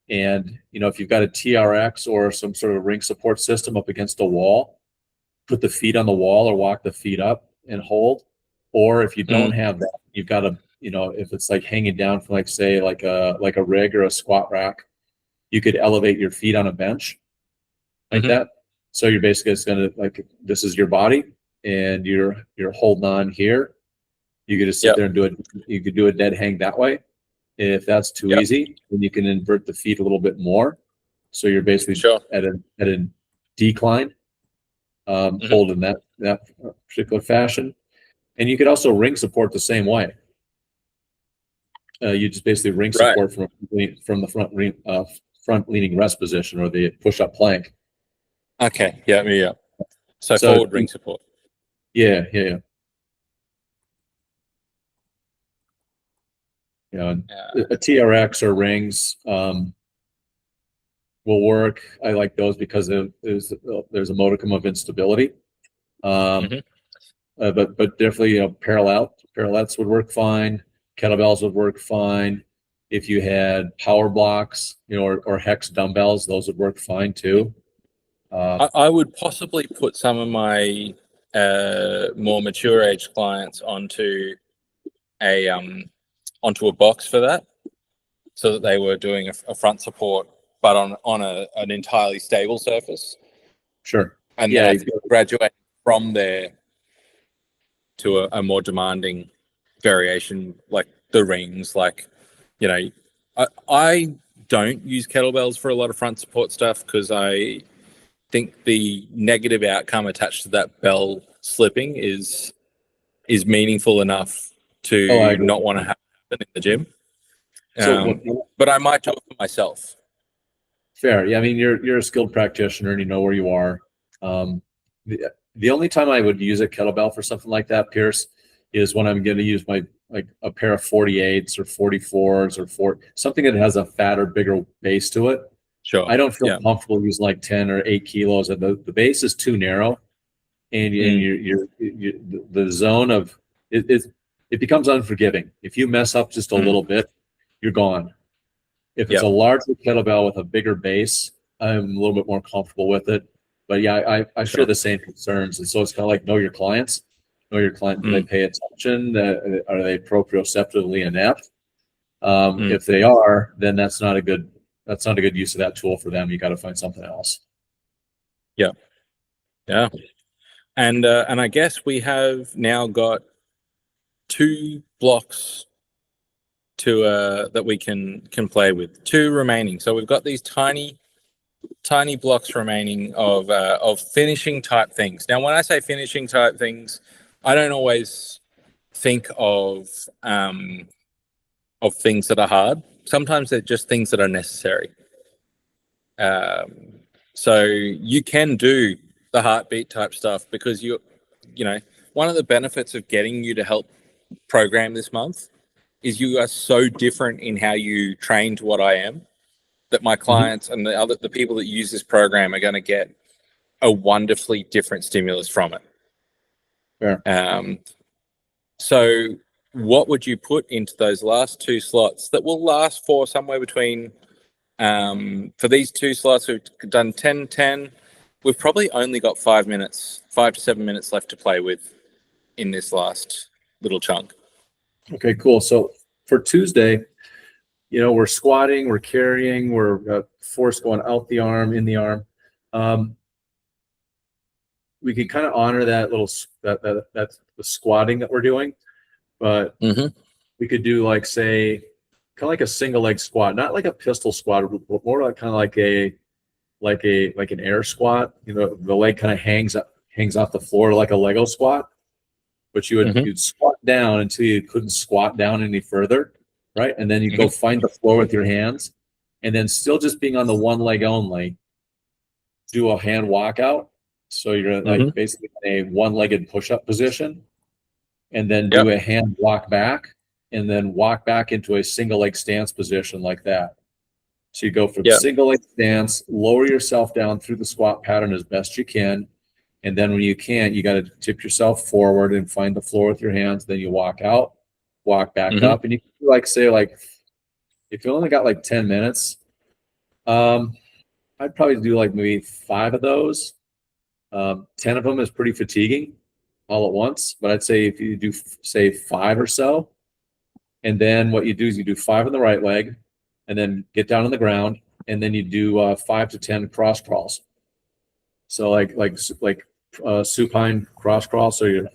And if you've got a TRX or some sort of ring support system up against a wall, put the feet on the wall or walk the feet up and hold. Or if you don't have that, you've got to, if it's like hanging down from like say like a rig or a squat rack, you could elevate your feet on a bench like that. So you're basically just gonna, like, this is your body and you're holding on here. You could just sit there and do it. You could do a dead hang that way. If that's too easy, then you can invert the feet a little bit more. So you're basically at a decline, hold in that particular fashion. And you could also ring support the same way. You just basically ring support from the front leaning rest position or the push-up plank. Okay. Yeah. So forward ring support. Yeah. A TRX or rings will work. I like those because there's a modicum of instability. But definitely, parallettes would work fine. Kettlebells would work fine. If you had power blocks, or hex dumbbells, those would work fine too. I would possibly put some of my more mature age clients onto a box for that, so that they were doing a front support, but on an entirely stable surface. Sure. And then graduate from there to a more demanding variation, like the rings. Like, I don't use kettlebells for a lot of front support stuff because I think the negative outcome attached to that bell slipping is meaningful enough to not want to happen in the gym. But I might do it for myself. Fair. Yeah, I mean, you're a skilled practitioner and you know where you are. The only time I would use a kettlebell for something like that, Piers, is when I'm going to use a pair of 48s or 44s or something that has a fatter, bigger base to it. Sure. I don't feel comfortable using like 10 or 8 kilos, and the base is too narrow, and the zone of it becomes unforgiving. If you mess up just a little bit, you're gone. If it's a larger kettlebell with a bigger base, I'm a little bit more comfortable with it. But yeah, I share the same concerns, and so it's kind of like know your clients. Know your client. Do they pay attention? Are they proprioceptively inept? If they are, then that's not a good use of that tool for them. You got to find something else. Yeah. And I guess we have now got 2 blocks to that we can play with. 2 remaining. So we've got these tiny blocks remaining of finishing type things. Now, when I say finishing type things, I don't always think of things that are hard. Sometimes they're just things that are necessary. So you can do the heartbeat type stuff because you know, one of the benefits of getting you to help program this month is you are so different in how you train to what I am, that my clients and the people that use this program are going to get a wonderfully different stimulus from it. Fair. So what would you put into those last 2 slots that will last for somewhere between, for these 2 slots, we've done 10. We've probably only got 5 to 7 minutes left to play with in this last little chunk. Okay, cool. So for Tuesday, we're squatting, we're carrying, we're force going out the arm, in the arm. We can kind of honor that little that's the squatting that we're doing, but we could do like, say, kind of like a single leg squat, not like a pistol squat, but more like kind of like an air squat. The leg kind of hangs off the floor like a Lego squat, but you'd squat down until you couldn't squat down any further, right? And then you go find the floor with your hands, and then still just being on the one leg only, do a hand walkout. So you're like basically in a one-legged push-up position, and then do a hand walk back, and then walk back into a single leg stance position like that. So you go from single leg stance, lower yourself down through the squat pattern as best you can. And then when you can't, you got to tip yourself forward and find the floor with your hands. Then you walk out, walk back up. And you can say if you only got like 10 minutes, I'd probably do like maybe 5 of those. 10 of them is pretty fatiguing all at once. But I'd say if you do, say, 5 or so, and then what you do is you do 5 on the right leg, and then get down on the ground, and then you do 5 to 10 cross crawls. So like supine cross crawl. So your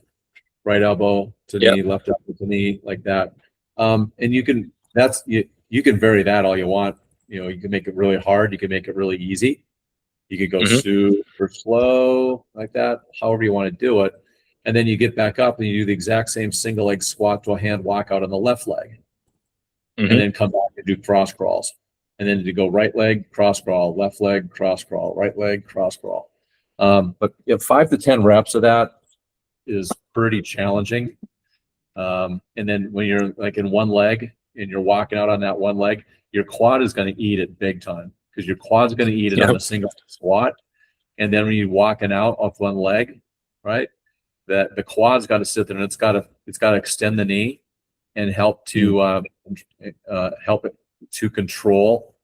right elbow to knee, left elbow to knee, like that. And you can vary that all you want. You can make it really hard. You can make it really easy. You could go super slow like that, however you want to do it. And then you get back up and you do the exact same single leg squat to a hand walkout on the left leg. And then come back and do cross crawls. And then you go right leg, cross crawl, left leg, cross crawl, right leg, cross crawl. But 5 to 10 reps of that is pretty challenging. And then when you're like in one leg and you're walking out on that one leg, your quad is going to eat it big time, because your quad's going to eat it on a single squat. And then when you're walking out off one leg, right, that the quad's got to sit there, and it's got to extend the knee and help to help it to control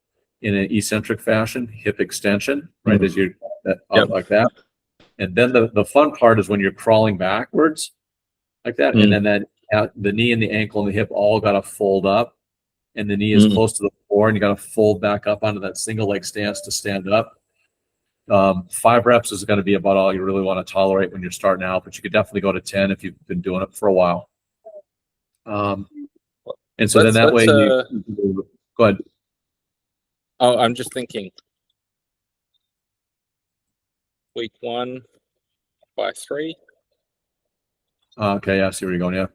in an eccentric fashion hip extension, right? As you're up like that. And then the fun part is when you're crawling backwards like that, and then the knee and the ankle and the hip all got to fold up, and the knee is close to the floor, and you got to fold back up onto that single leg stance to stand up. 5 reps is going to be about all you really want to tolerate when you're starting out, but you could definitely go to 10 if you've been doing it for a while. And so then that way you go ahead. Oh, I'm just thinking. Week 1 by 3. Okay, yeah, I see where you're going.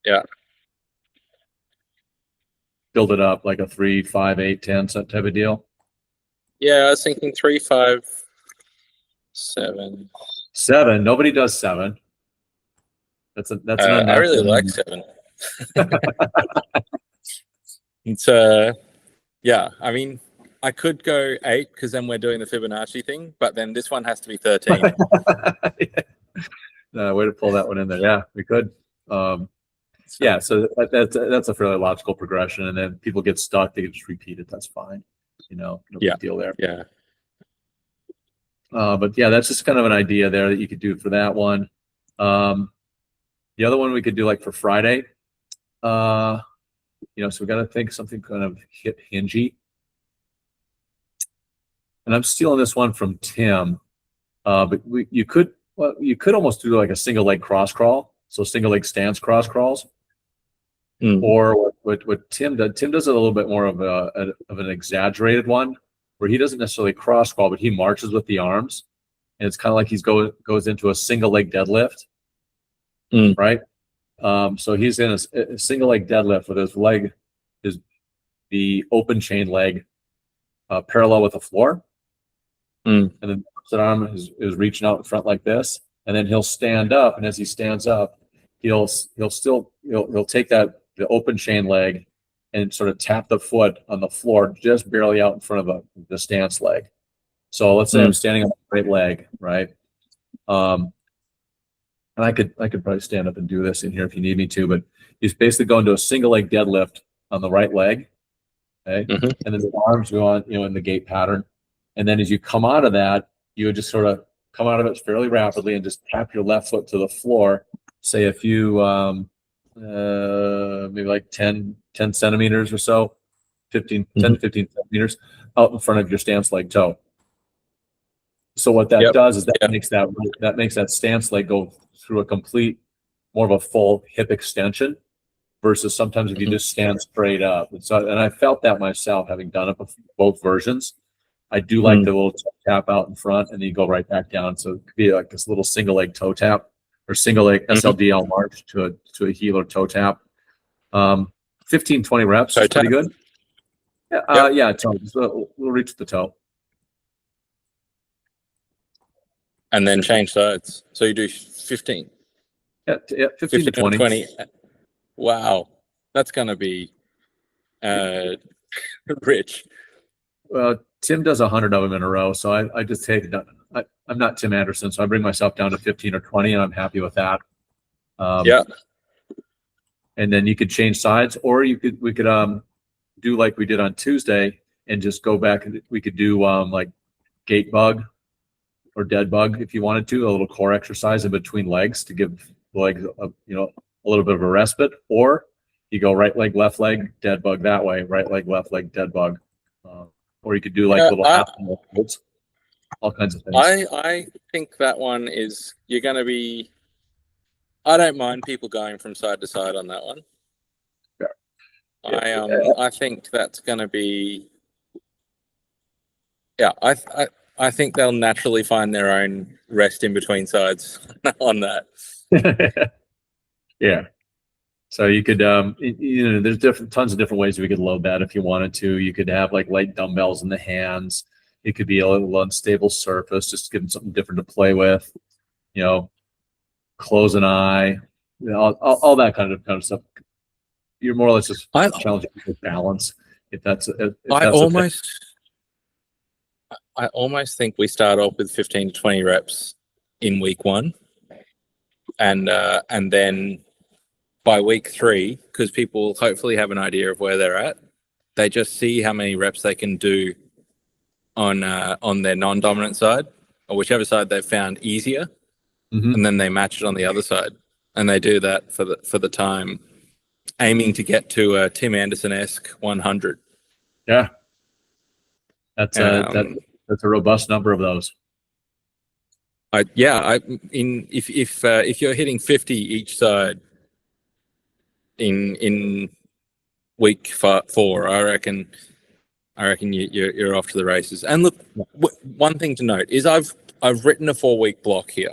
Yeah. Build it up like a 3, 5, 8, 10 type of deal. Yeah, I was thinking 3, 5, 7. 7. Nobody does 7. That's an unnatural. I really like 7. It's yeah. I mean, I could go 8 because then we're doing the Fibonacci thing, but then this one has to be 13. Way to pull that one in there. Yeah, we could. Yeah, so that's a fairly logical progression, and then people get stuck, they can just repeat it. That's fine. No big deal there. Yeah. But yeah, that's just kind of an idea there that you could do for that one. The other one we could do like for Friday, so we got to think something kind of hip hingy. And I'm stealing this one from Tim, but you could almost do like a single leg cross crawl, so single leg stance cross crawls. Or what Tim does. Tim does a little bit more of an exaggerated one, where he doesn't necessarily cross crawl, but he marches with the arms, and it's kind of like he's goes into a single leg deadlift, right? So he's in a single leg deadlift with his leg, the open chain leg, parallel with the floor, and then the opposite arm is reaching out in front like this, and then he'll stand up, and as he stands up, he'll take the open chain leg and sort of tap the foot on the floor just barely out in front of the stance leg. So let's say I'm standing on the right leg, right? And I could probably stand up and do this in here if you need me to, but he's basically going to a single leg deadlift on the right leg, okay? And then the arms go on, in the gait pattern. And then as you come out of that, you would just sort of come out of it fairly rapidly and just tap your left foot to the floor, say a few, maybe like 10 centimeters or so, 10 to 15 centimeters out in front of your stance leg toe. So what that does is that makes that stance leg go through a complete, more of a full hip extension, versus sometimes if you just stand straight up. And I felt that myself, having done it both versions. I do like the little toe tap out in front, and then you go right back down. So it could be like this little single leg toe tap, or single leg SLDL march to a heel or toe tap. 15, 20 reps is pretty good. Yeah, toe. We'll reach the toe. And then change sides. So you do 15. Yeah, 15 to 20. Wow. That's going to be rich. Well, Tim does 100 of them in a row, so I just take it down. I'm not Tim Anderson, so I bring myself down to 15 or 20, and I'm happy with that. And then you could change sides, or we could do like we did on Tuesday and just go back, and we could do like gate bug or dead bug if you wanted to, a little core exercise in between legs to give the legs a little bit of a respite. Or you go right leg, left leg, dead bug that way, right leg, left leg, dead bug. Or you could do like little half holds, all kinds of things. I think that one is, you're going to be, I don't mind people going from side to side on that one. I think that's going to be, I think they'll naturally find their own rest in between sides on that. Yeah. So you could, there's tons of different ways we could load that if you wanted to. You could have like light dumbbells in the hands. It could be a little unstable surface, just give them something different to play with. Close an eye, all that kind of stuff. You're more or less just challenging with balance. I almost think we start off with 15 to 20 reps in week 1, and then by week 3, because people hopefully have an idea of where they're at, they just see how many reps they can do on their non-dominant side, or whichever side they've found easier, and then they match it on the other side, and they do that for the time, aiming to get to a Tim Anderson-esque 100. Yeah, that's a robust number of those. If you're hitting 50 each side in week 4, I reckon you're off to the races. And look, one thing to note is I've written a 4-week block here.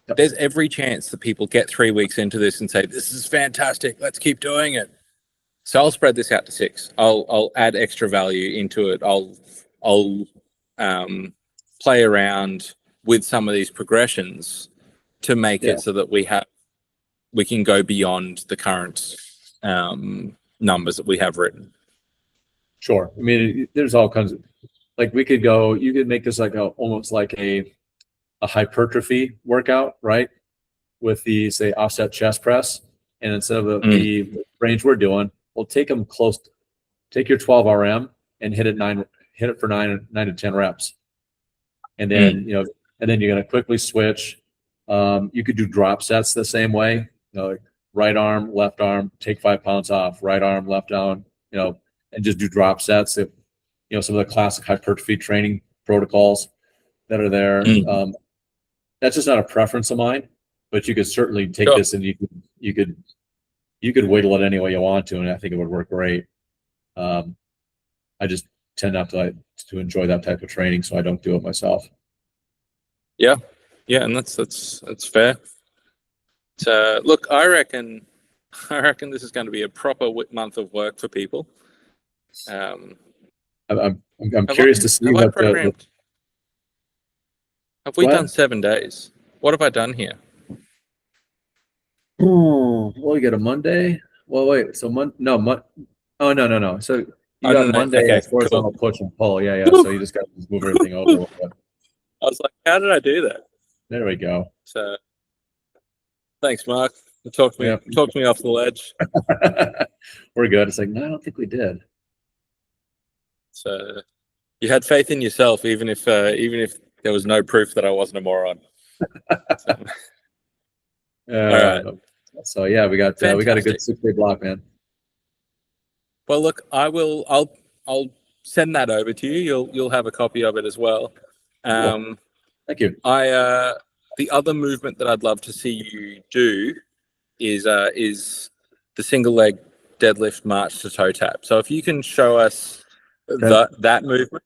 Yep. There's every chance that people get 3 weeks into this and say, this is fantastic, let's keep doing it. So I'll spread this out to 6. I'll add extra value into it. I'll play around with some of these progressions to make it so that we can go beyond the current numbers that we have written. Sure. I mean, there's all kinds of, like, you could make this like almost like a hypertrophy workout, right? With the, say, offset chest press. And instead of the range we're doing, we'll take them close, take your 12 RM and hit it for 9 to 10 reps. And then, and then you're going to quickly switch. You could do drop sets the same way. like right arm, left arm, take 5 pounds off, right arm, left arm, and just do drop sets. If, some of the classic hypertrophy training protocols that are there. That's just not a preference of mine, but you could certainly take this and you could wiggle it any way you want to, and I think it would work great. I just tend not to enjoy that type of training, so I don't do it myself. Yeah, and that's fair. So look, I reckon this is going to be a proper month of work for people. I'm curious to see what have we done 7 days? What have I done here? Oh, well, you got a Monday. Well, wait. So oh no. So you got Monday as far as on a push and pull. Yeah. So you just got to move everything over a little bit. I was like, how did I do that? There we go. So thanks, Mark. Talk me off the ledge. We're good. It's like, no, I don't think we did. So you had faith in yourself, even if there was no proof that I wasn't a moron. All right. So yeah, we got a good 6-day block, man. Well, look, I'll send that over to you. You'll have a copy of it as well. Cool. Thank you. The other movement that I'd love to see you do is the single leg deadlift march to toe tap. So if you can show us that movement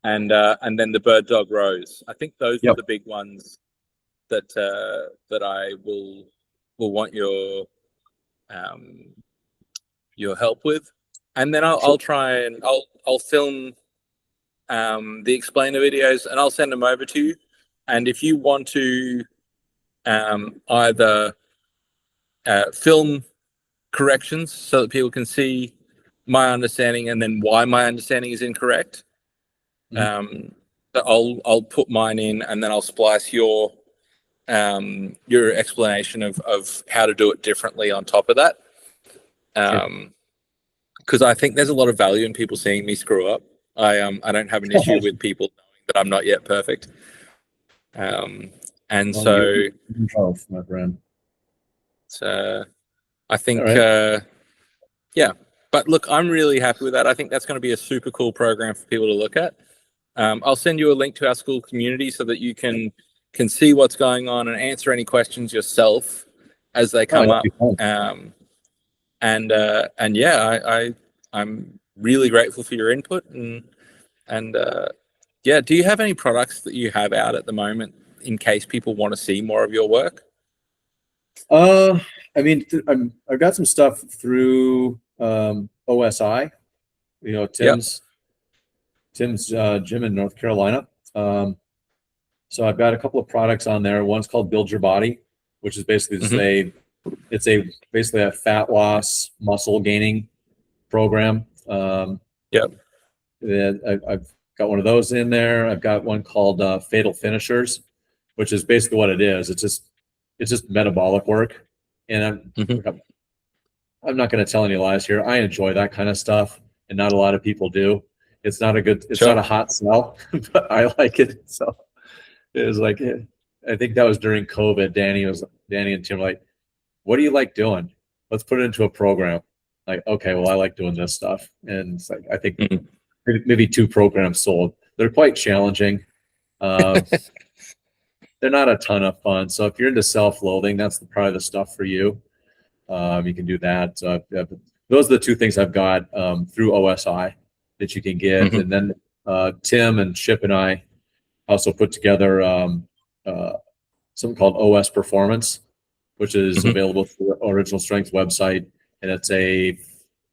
and then the bird dog rows, I think those are the big ones that I will want your help with, and then I'll try and I'll film the explainer videos and I'll send them over to you. And if you want to either film corrections so that people can see my understanding and then why my understanding is incorrect, I'll put mine in and then I'll splice your explanation of how to do it differently on top of that. Because I think there's a lot of value in people seeing me screw up. I don't have an issue with people knowing that I'm not yet perfect. And so, my friend. So I think, yeah. But look, I'm really happy with that. I think that's going to be a super cool program for people to look at. I'll send you a link to our Skool community so that you can see what's going on and answer any questions yourself as they come up. And yeah, I'm really grateful for your input and yeah. Do you have any products that you have out at the moment in case people want to see more of your work? I mean, I've got some stuff through OSI. Tim's gym in North Carolina. So I've got a couple of products on there. One's called Build Your Body, which is basically just basically a fat loss, muscle gaining program. I've got one of those in there. I've got one called Fatal Finishers, which is basically what it is. It's just metabolic work. And I'm not going to tell any lies here. I enjoy that kind of stuff, and not a lot of people do. It's not a hot sell, but I like it. So it was like, I think that was during COVID. Danny and Tim were like, what do you like doing? Let's put it into a program. Like, okay, well, I like doing this stuff. And it's like, I think maybe 2 programs sold. They're quite challenging. They're not a ton of fun. So if you're into self-loathing, that's probably the stuff for you. You can do that. Those are the 2 things I've got through OSI that you can get. And then Tim and Chip and I also put together something called OS Performance, which is available through the Original Strength website. And it's a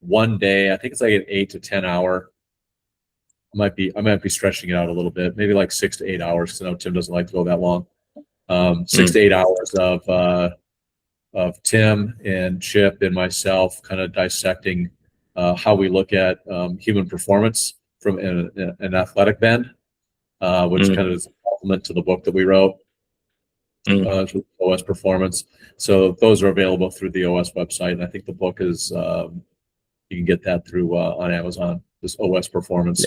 1 day, I think it's like an 8 to 10 hour. I might be stretching it out a little bit, maybe like 6 to 8 hours, because I know Tim doesn't like to go that long. 6 to 8 hours of Tim and Chip and myself kind of dissecting how we look at human performance from an athletic bend, which kind of is a complement to the book that we wrote, OS Performance. So those are available through the OS website, and I think the book is you can get that through on Amazon. This OS Performance,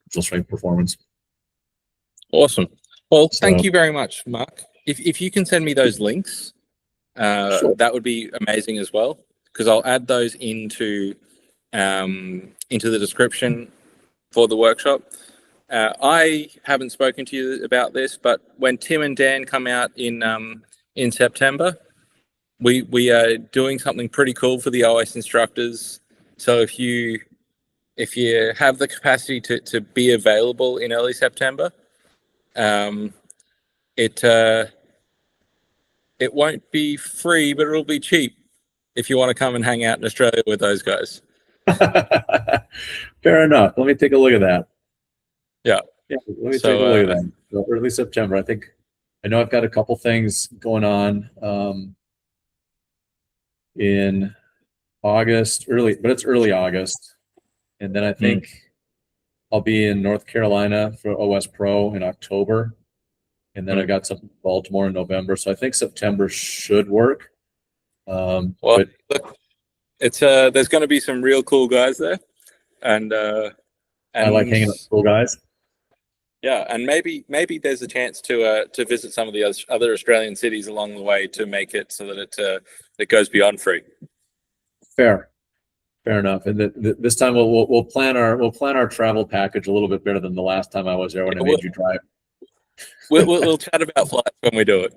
Original Strength Performance. Awesome. Well, thank you very much, Mark. If you can send me those links, Sure. that would be amazing as well, because I'll add those into the description for the workshop. I haven't spoken to you about this, but when Tim and Dan come out in September, we are doing something pretty cool for the OS instructors. So if you have the capacity to be available in early September, it won't be free, but it'll be cheap if you want to come and hang out in Australia with those guys. Fair enough. Let me take a look at that. Yeah. Yeah, let me take a look at that. So early September. I know I've got a couple things going on in August, but it's early August. And then I think I'll be in North Carolina for OS Pro in October. And then I've got something in Baltimore in November. So I think September should work. Well, but look, it's there's going to be some real cool guys there, and I like hanging out with cool guys. Yeah, and maybe there's a chance to visit some of the other Australian cities along the way to make it so that it goes beyond free. Fair enough. And this time we'll plan our travel package a little bit better than the last time I was there when I made you drive. We'll chat about flights when we do it.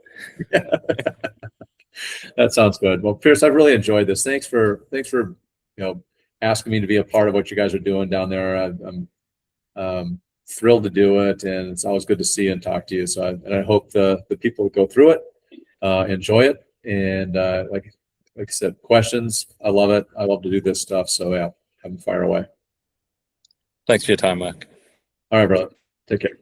That sounds good. Well, Piers, I've really enjoyed this. Thanks for asking me to be a part of what you guys are doing down there. I'm thrilled to do it, and it's always good to see and talk to you. So I hope the people who go through it enjoy it. And like I said, questions, I love it. I love to do this stuff. So yeah, have them fire away. Thanks for your time, Mark. All right, brother. Take care.